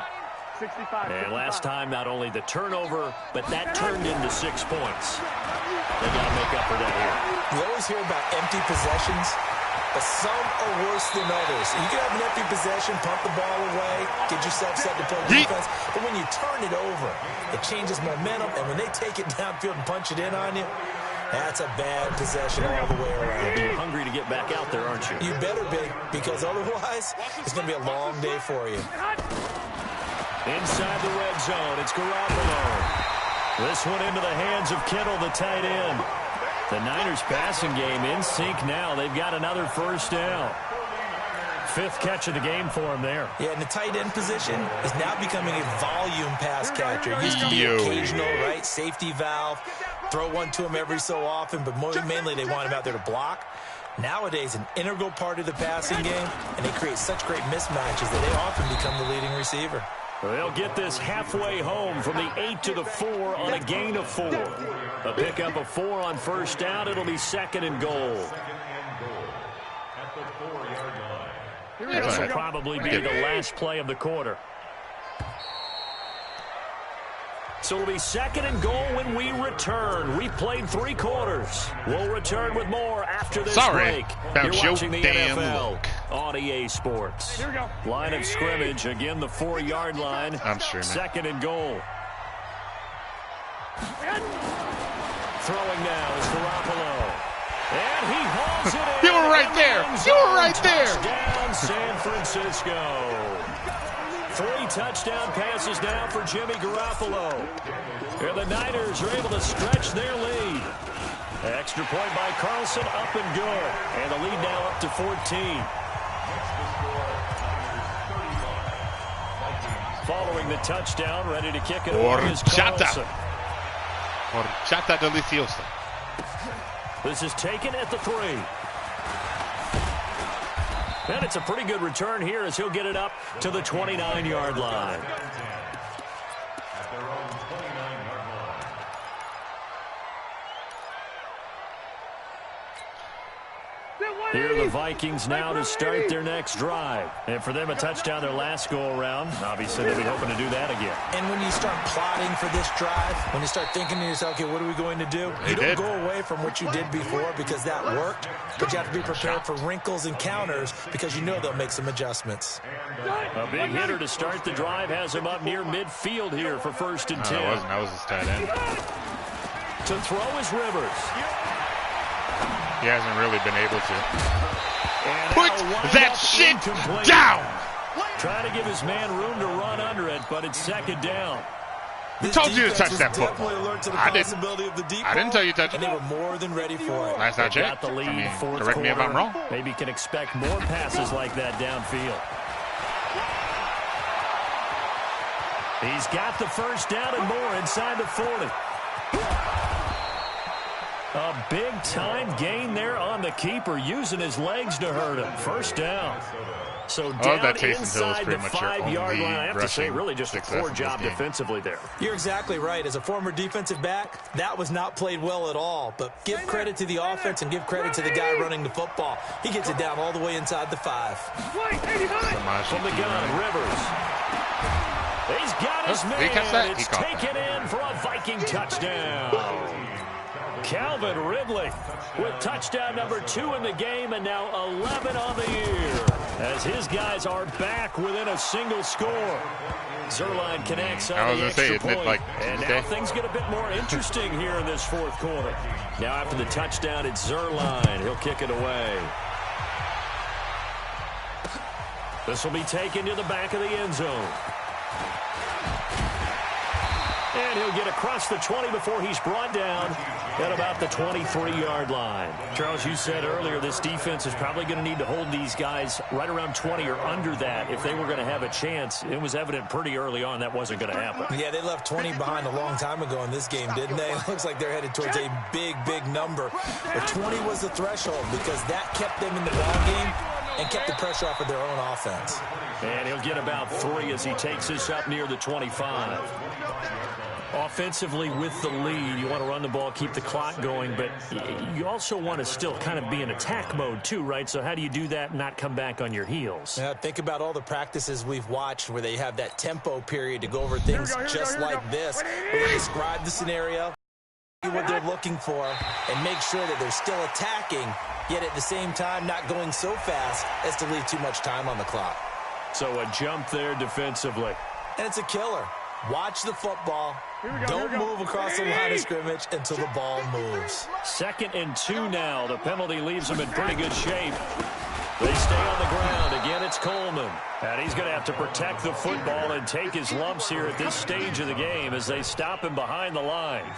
65. And last time, not only the turnover, but that turned into 6 points. They got to make up for that here. You always hear about empty possessions, but some are worse than others. You can have an empty possession, pump the ball away, get yourself set to play defense, but when you turn it over, it changes momentum, and when they take it downfield and punch it in on you, that's a bad possession all the way around. You're hungry to get back out there, aren't you? You better be, because otherwise, it's going to be a long day for you. Inside the red zone, it's Garoppolo. This one into the hands of Kittle, the tight end. The Niners passing game in sync now. They've got another 1st down. 5th catch of the game for him there. Yeah, and the tight end position is now becoming a volume pass catcher. It used to be occasional, right? Safety valve. Throw one to him every so often, but mainly they want him out there to block. Nowadays, an integral part of the passing game, and they create such great mismatches that they often become the leading receiver. They'll get this halfway home from the 8 to the 4 on a gain of 4. A pickup of 4 on 1st down. It'll be 2nd and goal. At the 4-yard line. This will probably be the last play of the quarter. So it'll be 2nd and goal when we return. We've played 3 quarters. We'll return with more after this break. You're watching the NFL on EA Sports. Here we go. Line of scrimmage, again the 4-yard line. I'm streaming. 2nd and goal. Throwing now is Garoppolo. And he hauls it in. You were right there. You were right there. Touchdown, San Francisco. 3 touchdown passes now for Jimmy Garoppolo. And the Niners are able to stretch their lead. Extra point by Carlson, up and good. And the lead now up to 14. Following the touchdown, ready to kick it away is Carlson. Horchata deliciosa. This is taken at the 3. And it's a pretty good return here as he'll get it up to the 29-yard line. Here are the Vikings now to start their next drive. And for them, a touchdown their last go-around. Obviously, they'll be hoping to do that again. And when you start plotting for this drive, when you start thinking to yourself, okay, what are we going to do? You don't go away from what you did before because that worked, but you have to be prepared for wrinkles and counters because you know they'll make some adjustments. A big hitter to start the drive has him up near midfield here for 1st and 10. That was his tight end. To throw is Rivers. He hasn't really been able to. And put that shit down! Trying to give his man room to run under it, but it's 2nd down. Who told you to touch that football? I didn't tell you to touch it. And they were more than ready for it. Last I checked. Got the lead, Correct me if I'm wrong. Maybe can expect more passes like that downfield. He's got the 1st down and more inside the 40. A big-time gain there on the keeper, using his legs to hurt him. 1st down. So down that Taysom Hill is inside pretty the much your 5-yard only line. I have to say, rushing really just a poor job defensively there. You're exactly right. As a former defensive back, that was not played well at all. But give credit to the offense and give credit to the guy running the football. He gets it down all the way inside the 5. From the gun, Rivers. He's got his man. It's taken in for a Viking touchdown. Calvin Ridley with touchdown number 2 in the game and now 11 on the year as his guys are back within a single score. Zerline connects on the extra point. And now things get a bit more interesting here in this 4th quarter. Now after the touchdown, it's Zerline. He'll kick it away. This will be taken to the back of the end zone. And he'll get across the 20 before he's brought down at about the 23-yard line. Charles, you said earlier this defense is probably going to need to hold these guys right around 20 or under that if they were going to have a chance. It was evident pretty early on that wasn't going to happen. Yeah, they left 20 behind a long time ago in this game, didn't they? It looks like they're headed towards a big, big number. But 20 was the threshold because that kept them in the ball game and kept the pressure off of their own offense. And he'll get about 3 as he takes this up near the 25. Offensively with the lead, you want to run the ball, keep the clock going, but you also want to still kind of be in attack mode too, right? So how do you do that and not come back on your heels? Yeah, think about all the practices we've watched where they have that tempo period to go over things just like this, where they describe the scenario, what they're looking for, and make sure that they're still attacking, yet at the same time not going so fast as to leave too much time on the clock. So a jump there defensively. And it's a killer. Watch the football. Don't move across the line of scrimmage until the ball moves. 2nd and 2 now. The penalty leaves them in pretty good shape. They stay on the ground. Again, it's Coleman. And he's going to have to protect the football and take his lumps here at this stage of the game as they stop him behind the line.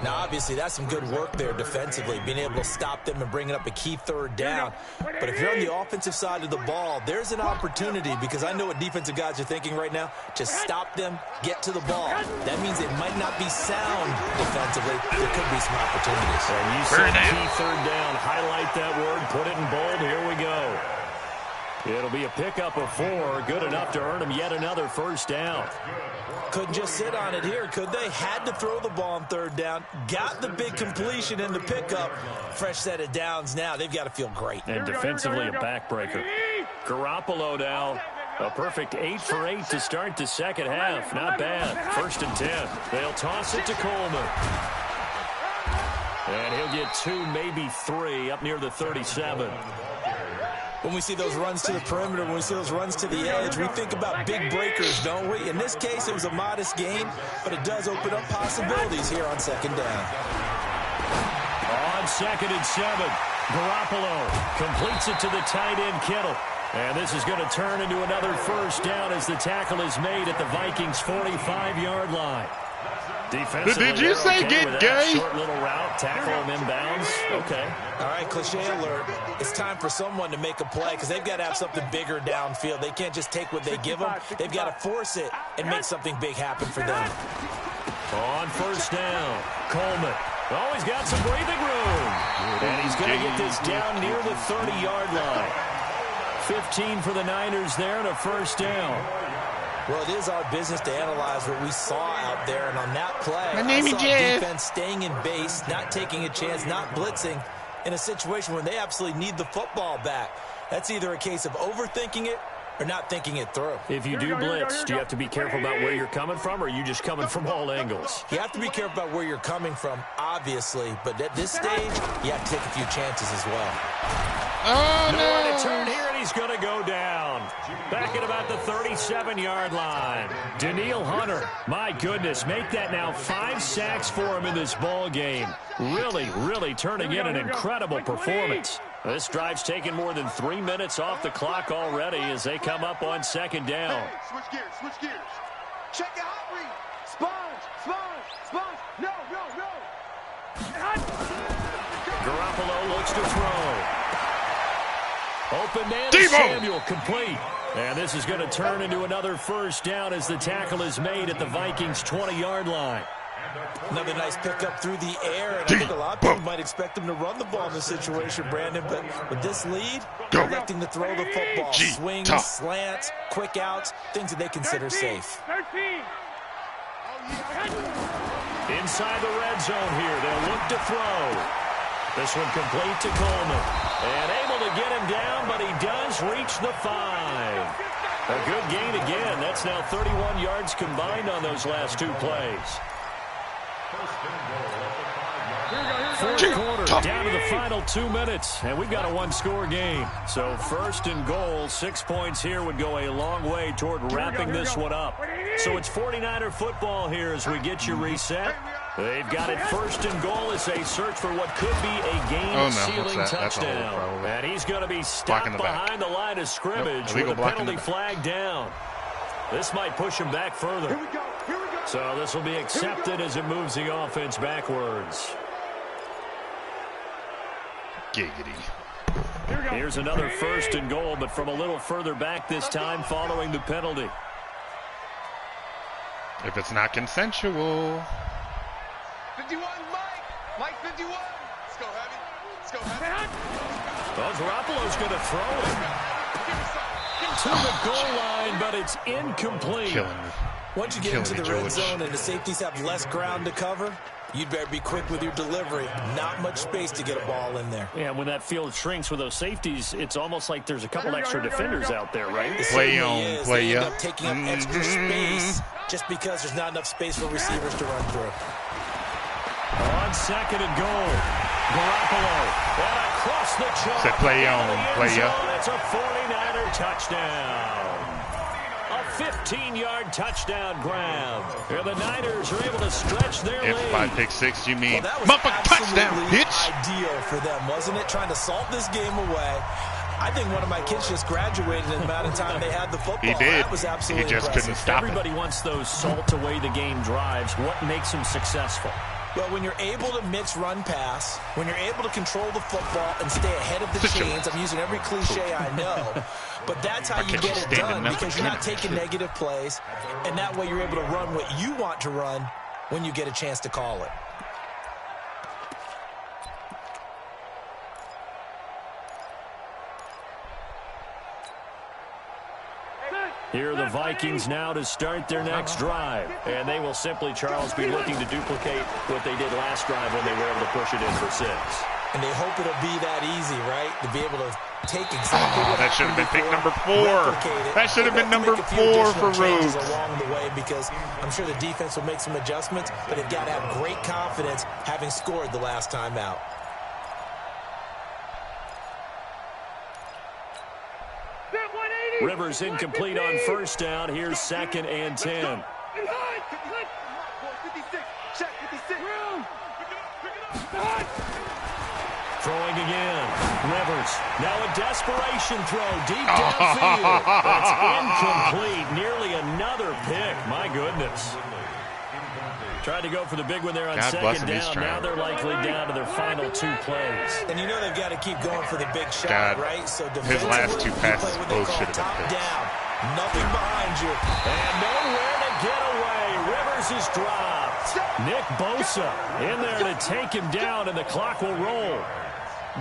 Now, obviously, that's some good work there defensively, being able to stop them and bringing up a key 3rd down. But if you're on the offensive side of the ball, there's an opportunity because I know what defensive guys are thinking right now. Just stop them, get to the ball. That means it might not be sound defensively. There could be some opportunities. And you said key 3rd down. Highlight that word. Put it in bold. Here we go. It'll be a pickup of 4, good enough to earn them yet another 1st down. Couldn't just sit on it here, could they? Had to throw the ball on 3rd down. Got the big completion in the pickup. Fresh set of downs now. They've got to feel great. And defensively a backbreaker. Garoppolo now. A perfect 8 for 8 to start the 2nd half. Not bad. 1st and 10. They'll toss it to Coleman. And he'll get 2, maybe 3 up near the 37. When we see those runs to the perimeter, when we see those runs to the edge, we think about big breakers, don't we? In this case, it was a modest gain, but it does open up possibilities here on 2nd down. On 2nd and 7, Garoppolo completes it to the tight end, Kittle. And this is going to turn into another first down as the tackle is made at the Vikings' 45-yard line. Defensively, did you say okay get gay? Short little route, tackle him inbounds. Okay. All right, cliche alert. It's time for someone to make a play because they've got to have something bigger downfield. They can't just take what they give them. They've got to force it and make something big happen for them. On first down, Coleman. Oh, he's got some breathing room. And he's going to get this down near the 30-yard line. 15 for the Niners there and a first down. Well, it is our business to analyze what we saw out there, and on that play, I saw defense staying in base, not taking a chance, not blitzing in a situation where they absolutely need the football back. That's either a case of overthinking it or not thinking it through. If you do blitz, do you have to be careful about where you're coming from, or are you just coming from all angles? You have to be careful about where you're coming from, obviously, but at this stage, you have to take a few chances as well. Oh, Nowhere to turn here, and he's going to go down. Back at about the 37-yard line. Danielle Hunter, my goodness, make that now 5 sacks for him in this ball game. Really, really turning in an incredible performance. This drive's taken more than 3 minutes off the clock already as they come up on second down. Hey, switch gears, switch gears. Check your hot read. Sponge. No. Garoppolo looks to throw. Open man to Samuel, complete. And this is going to turn into another first down as the tackle is made at the Vikings' 20-yard line. Another nice pickup through the air, and I think a lot of people might expect them to run the ball in this situation, Brandon, but with this lead, electing to throw the football. Swings, slants, quick outs, things that they consider safe. Inside the red zone here, they'll look to throw. This one complete to Coleman. And able to get him down, but he does reach the 5. A good gain again. That's now 31 yards combined on those last 2 plays. Fourth quarter, down to the final 2 minutes, and we've got a 1-score game. So first and goal, 6 points here would go a long way toward wrapping this one up. So it's 49er football here as we get you reset. They've got it first and goal as they search for what could be a game-sealing touchdown. And he's going to be stopped behind the line of scrimmage with a penalty flag down. This might push him back further. So this will be accepted as it moves the offense backwards. Giggity. Here's another first and goal, but from a little further back this time following the penalty. If it's not consensual. 51, Mike 51. Let's go, Heavy. Let's go, Heavy. Well, Garoppolo's going to throw it to the goal line, but it's incomplete. Killing me. Once you get into the red zone and the safeties have less ground to cover, you'd better be quick with your delivery. Not much space to get a ball in there. Yeah, when that field shrinks with those safeties, it's almost like there's a couple extra defenders out there, right? Play on, play they up. end up taking up extra space just because there's not enough space for receivers to run through. On second and goal, Garoppolo, and across the chalk. Said play on, play up. It's a 49er touchdown. A 15-yard touchdown grab. Here the Niners are able to stretch their lead. If by pick 6 you mean motherfucking touchdown, bitch. Ideal for them, wasn't it? Trying to salt this game away. I think one of my kids just graduated in the amount of time they had the football. He did. That was absolutely He just impressive. couldn't stop Everybody wants those salt away the game drives. What makes them successful? Well, when you're able to mix run-pass, when you're able to control the football and stay ahead of the chains, I'm using every cliche I know, but that's how you get it done because you're not taking negative plays, and that way you're able to run what you want to run when you get a chance to call it. Here are the Vikings now to start their next drive. And they will simply, Charles, be looking to duplicate what they did last drive when they were able to push it in for 6. And they hope it'll be that easy, right? To be able to take exactly what that should have been pick number 4. That should have been number 4 for Rhodes. Along the way, because I'm sure the defense will make some adjustments, but they've got to have great confidence having scored the last time out. Rivers incomplete on first down. Here's second and 10. Throwing again. Rivers. Now a desperation throw deep downfield. That's incomplete. Nearly another pick. My goodness. Tried to go for the big one there on second down. Now they're likely down to their final 2 plays. And you know they've got to keep going for the big shot, right? So his last 2 passes both should have been picks. Down. Nothing behind you. And nowhere to get away. Rivers is dropped. Nick Bosa in there to take him down, and the clock will roll.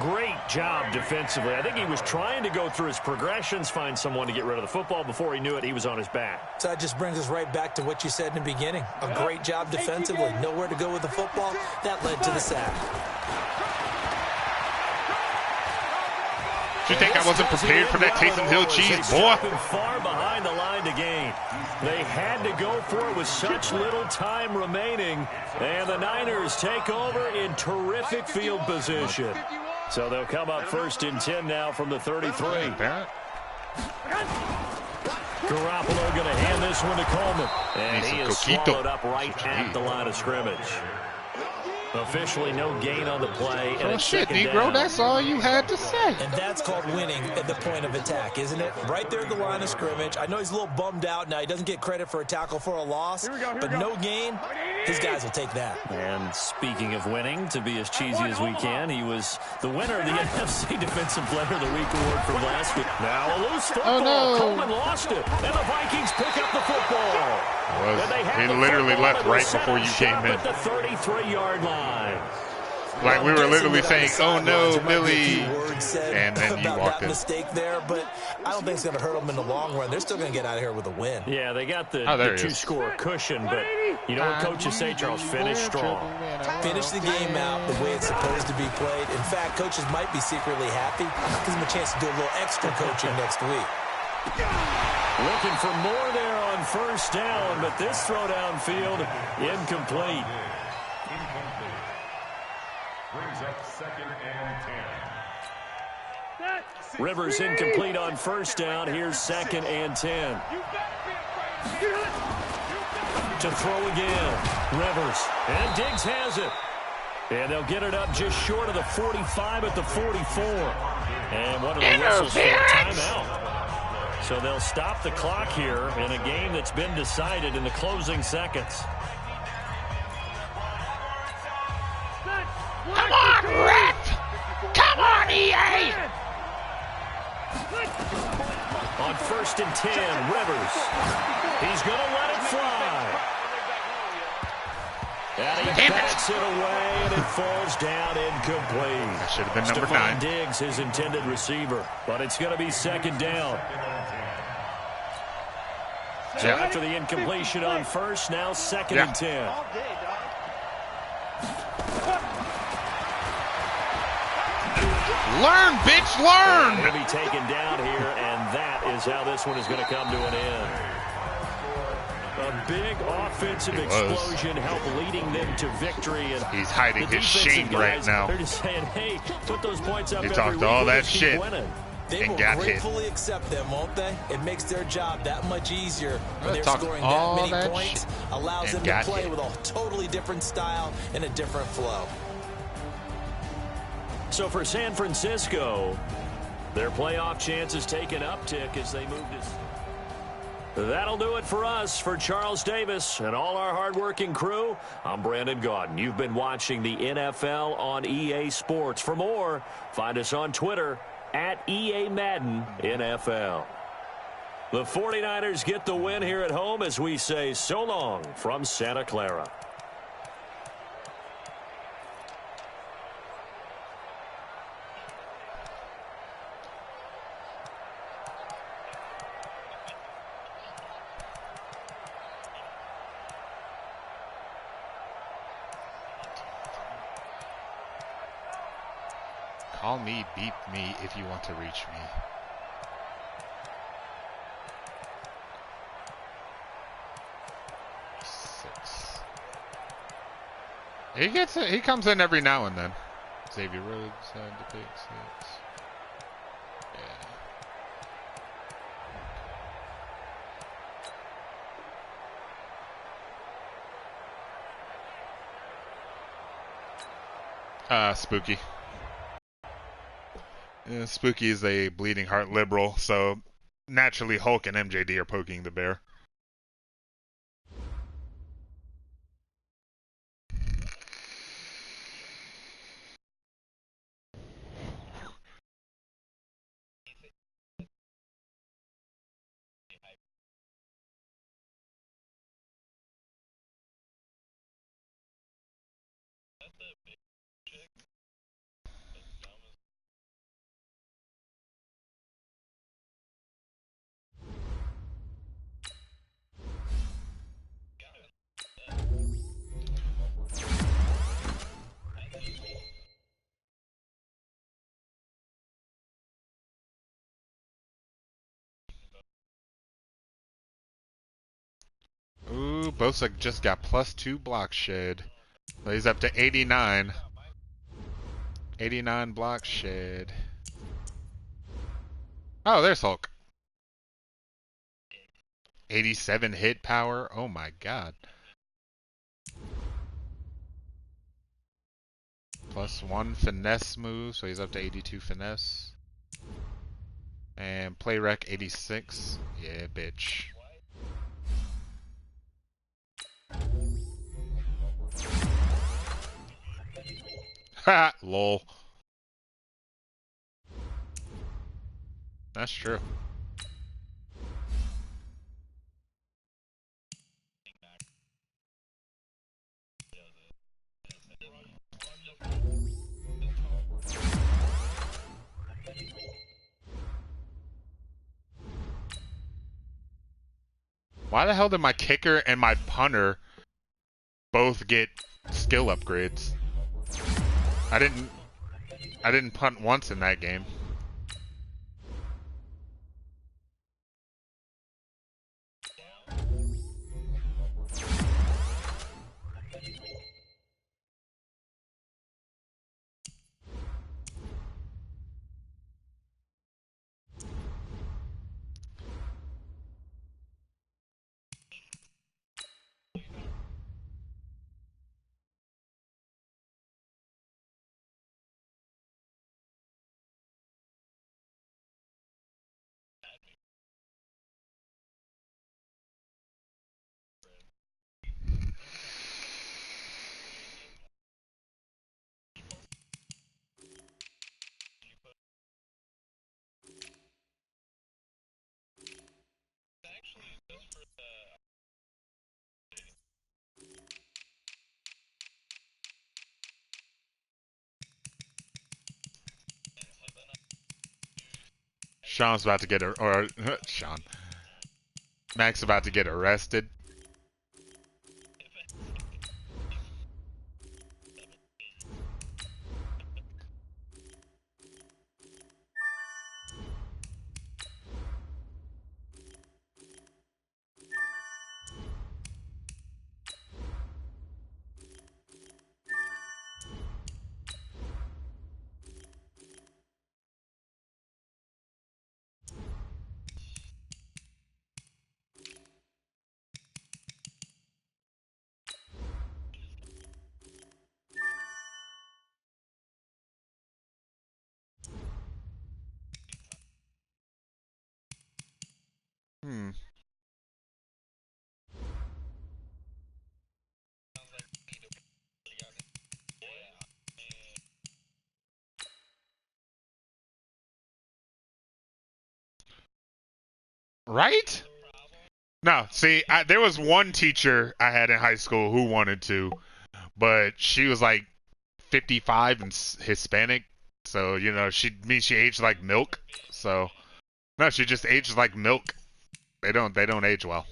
Great job defensively. I think he was trying to go through his progressions, find someone to get rid of the football. Before he knew it, he was on his back. So that just brings us right back to what you said in the beginning. A great job defensively. Nowhere to go with the football. That led to the sack. Did you think I wasn't prepared for that Taysom Hill cheese, boy? Far behind the line to gain. They had to go for it with such little time remaining. And the Niners take over in terrific field position. So they'll come up 1st and 10 now from the 33. Garoppolo going to hand this one to Coleman. And he is swallowed up right at the line of scrimmage. Officially no gain on the play. And shit, Negro, that's all you had to say. And that's called winning at the point of attack, isn't it? Right there at the line of scrimmage. I know he's a little bummed out now. He doesn't get credit for a tackle for a loss. But no gain, his guys will take that. And speaking of winning, to be as cheesy as we can, he was the winner of the NFC Defensive Player of the Week award from last week. Now a loose football. Oh, no. Coleman lost it. And the Vikings pick up the football. He literally left right before you came in. At the 33-yard line. Like we were literally saying, "Oh no, Billy," and then you walked in. Mistake there, but I don't think it's going to hurt them in the long run. They're still going to get out of here with a win. Yeah, they got the 2-score cushion, but you know what coaches say, Charles? Finish strong. Finish the game out the way it's supposed to be played. In fact, coaches might be secretly happy. Gives them a chance to do a little extra coaching next week. Looking for more there on 1st down, but this throw downfield incomplete. Brings up 2nd and 10. Rivers incomplete on 1st down. Here's 2nd and 10. To throw again. Rivers. And Diggs has it. And they'll get it up just short of the 45 at the 44. And one of the whistles for a timeout. So they'll stop the clock here in a game that's been decided in the closing seconds. Come on, Ref! Come on, EA! On 1st and 10, Rivers. He's going to let it fly. And he backs it away, and it falls down incomplete. That should have been number 9. Diggs, his intended receiver. But it's going to be 2nd down. So after the incompletion on 1st, now 2nd and 10. Learn, bitch, learn! He'll be taken down here, and that is how this one is going to come to an end. A big offensive explosion helped leading them to victory. And he's hiding his shame right now. They're just saying, hey, put those points up. He talked all that shit They will got gratefully hit. accept them, won't they? It makes their job that much easier when they're scoring that many points. Allows them to play with a totally different style and a different flow. So for San Francisco, their playoff chances take an uptick as they move to... That'll do it for us. For Charles Davis and all our hardworking crew, I'm Brandon Gaudin. You've been watching the NFL on EA Sports. For more, find us on Twitter at EA Madden NFL. The 49ers get the win here at home as we say so long from Santa Clara. Call me, beep me if you want to reach me. He comes in every now and then. Xavier Rhodes had the pick 6. Yeah. Spooky. Spooky is a bleeding heart liberal, so naturally Hulk and MJD are poking the bear. Ooh, Bosa just got +2 block shed. So he's up to 89. 89 block shed. Oh, there's Hulk. 87 hit power. Oh my god. +1 finesse move, so he's up to 82 finesse. And play rec 86. Yeah, bitch. Ha! Lol. That's true. Why the hell did my kicker and my punter both get skill upgrades? I didn't punt once in that game. Sean's about to get Sean. Mac's about to get arrested. Right? No, see, there was one teacher I had in high school who wanted to, but she was like 55 and Hispanic, so she aged like milk. So no, she just aged like milk. They don't age well.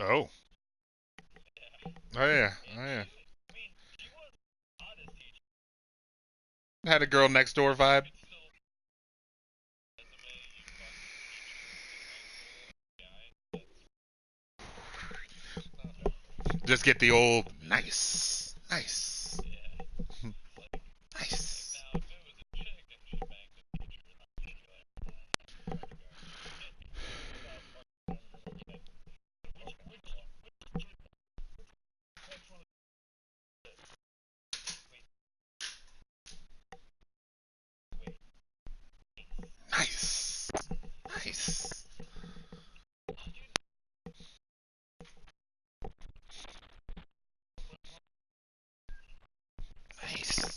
Oh. Oh yeah. Oh yeah. Had a girl next door vibe. Just get the old nice, nice, nice. Nice. Nice. Nice.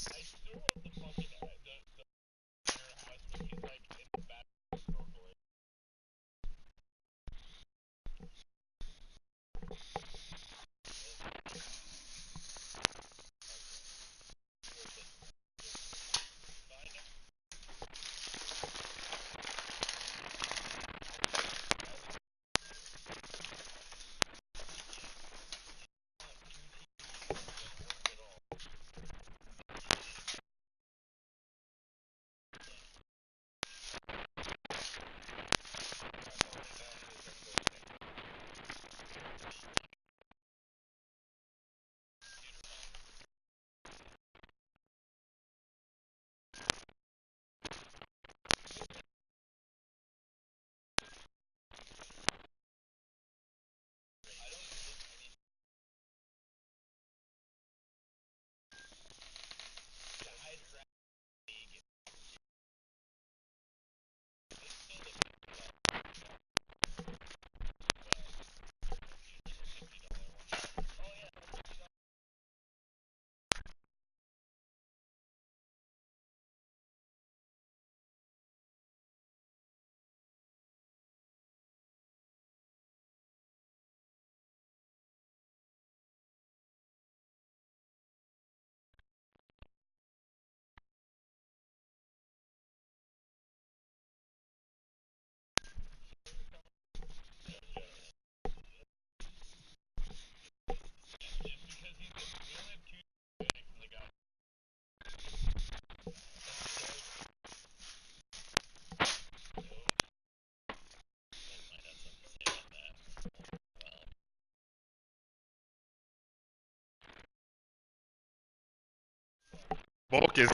Volk is.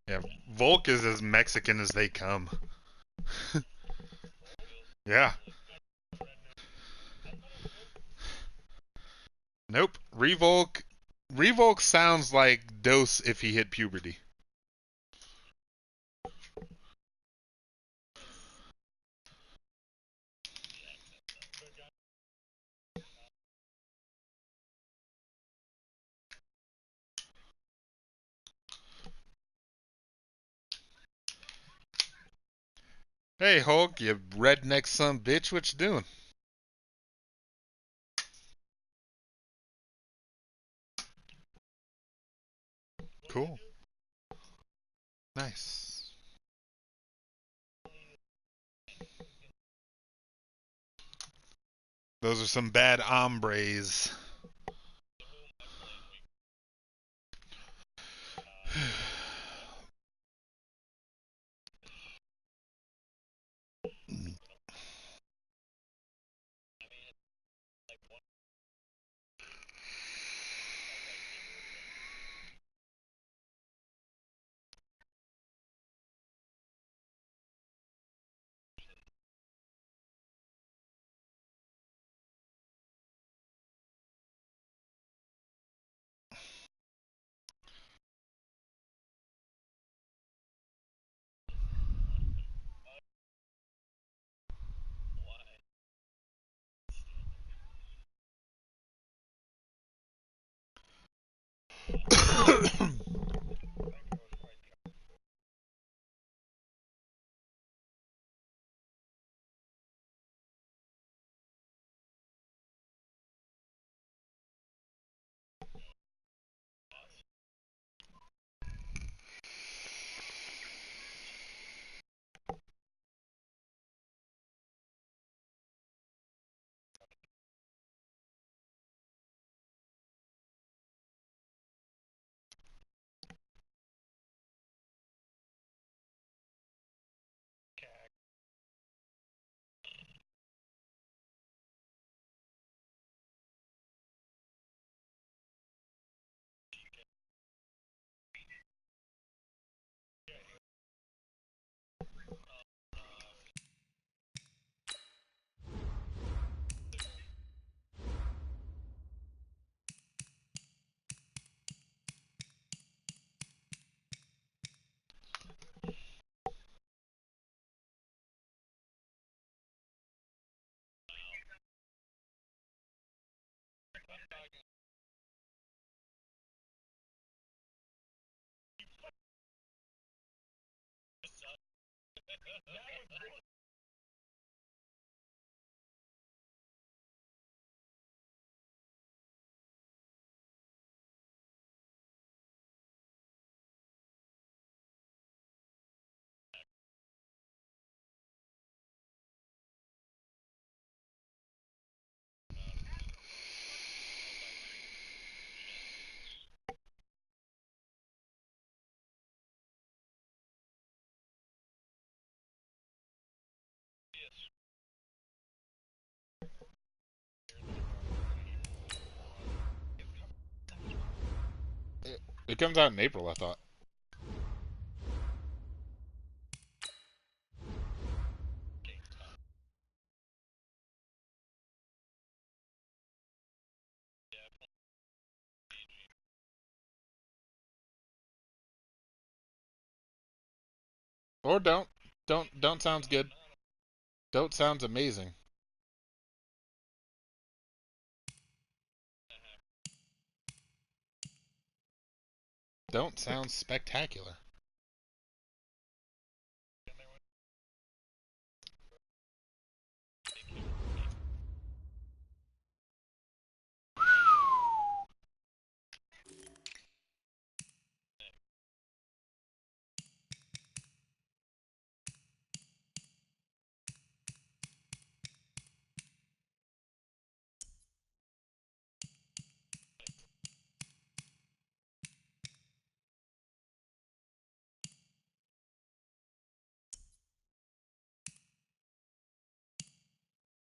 Yeah, Volk is as Mexican as they come. Yeah. Nope. Revolk. Revolk sounds like Dose if he hit puberty. Hey Hulk, you redneck son bitch, what you doing? Cool. Nice. Those are some bad hombres. It comes out in April, I thought. Or don't. Don't sounds good. Don't sounds amazing. Don't sounds spectacular.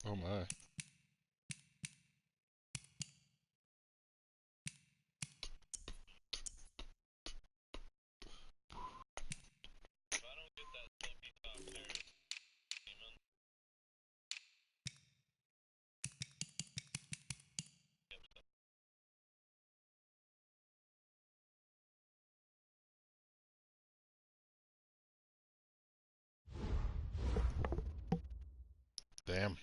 Oh my. Damn.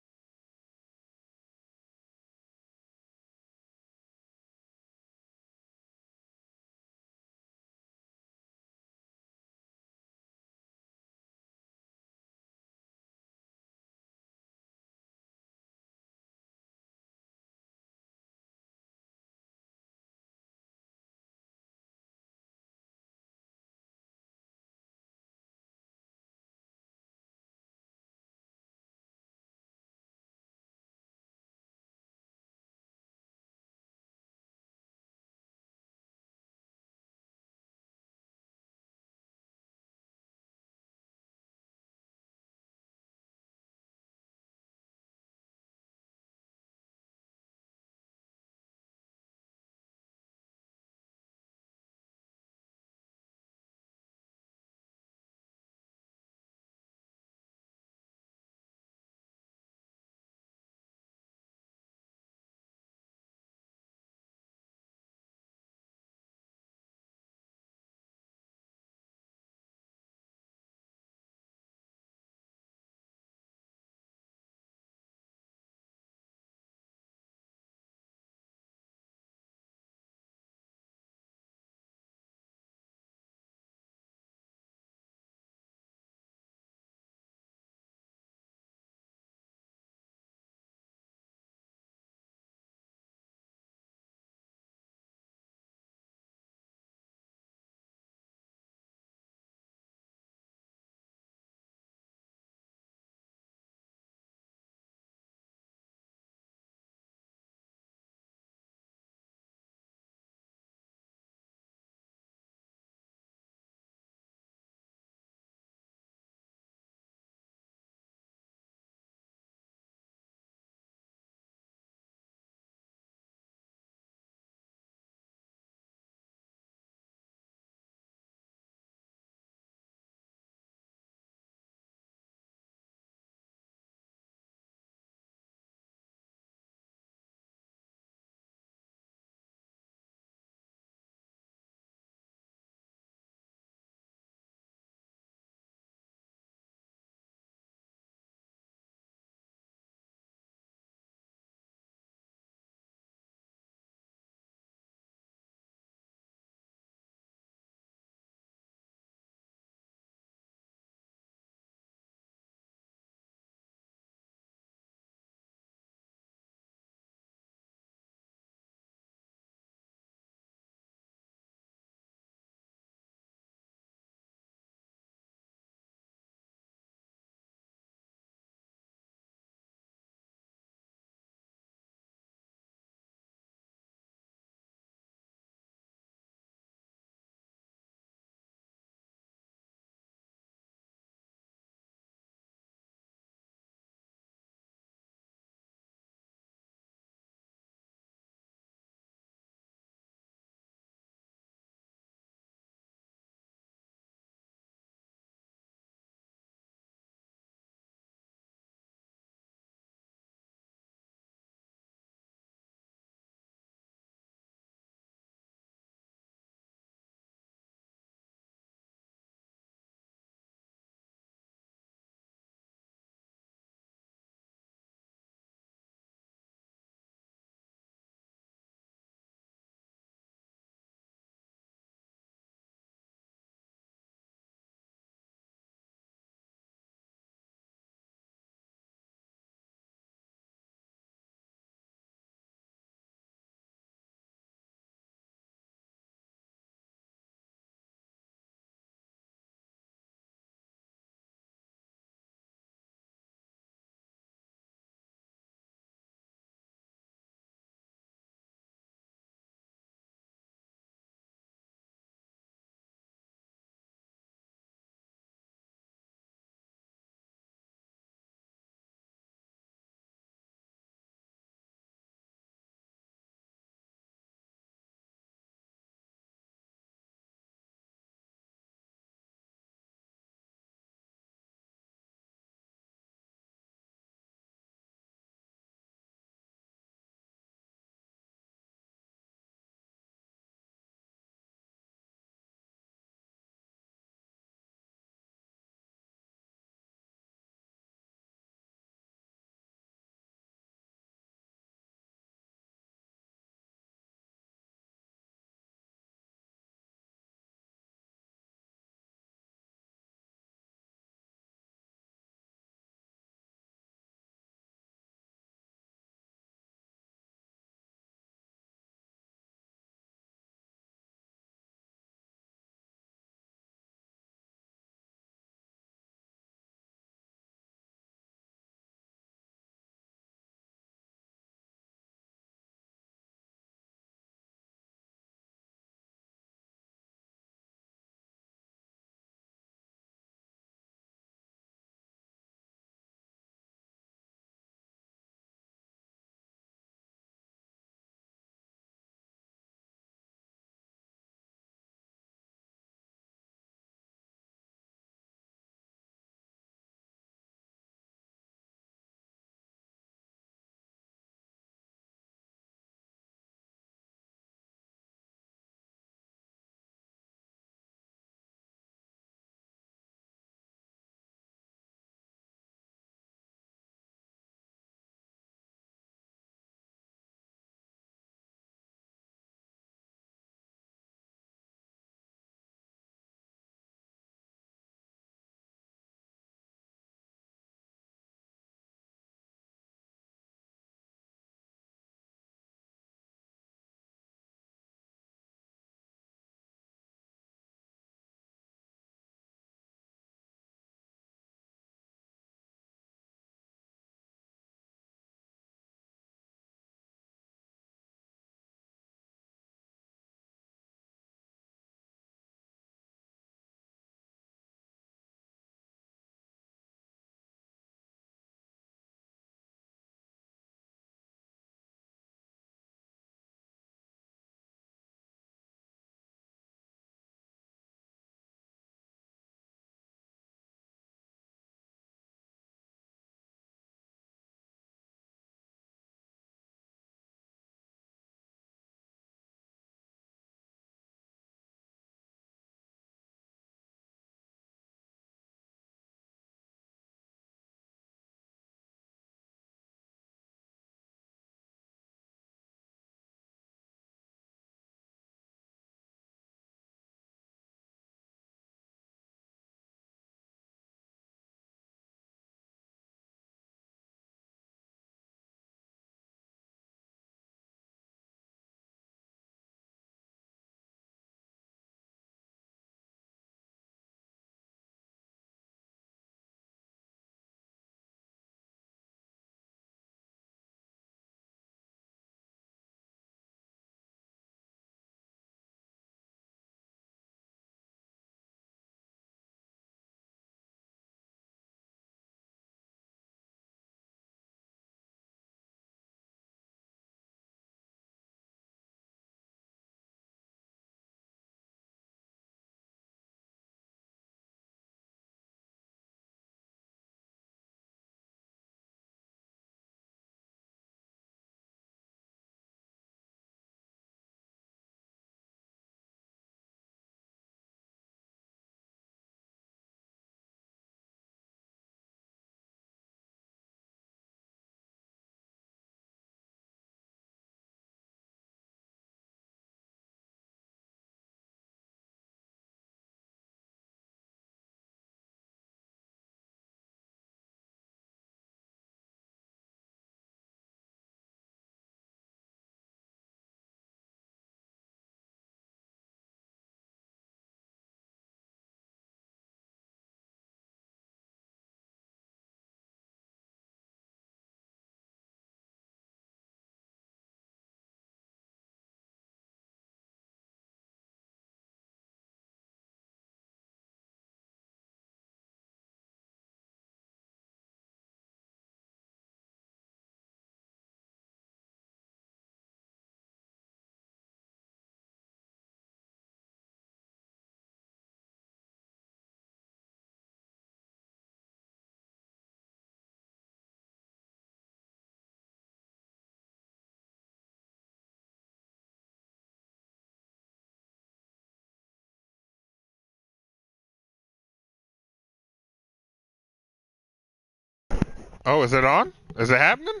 Oh, is it on? Is it happening?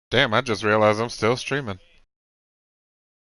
Damn, I just realized I'm still streaming.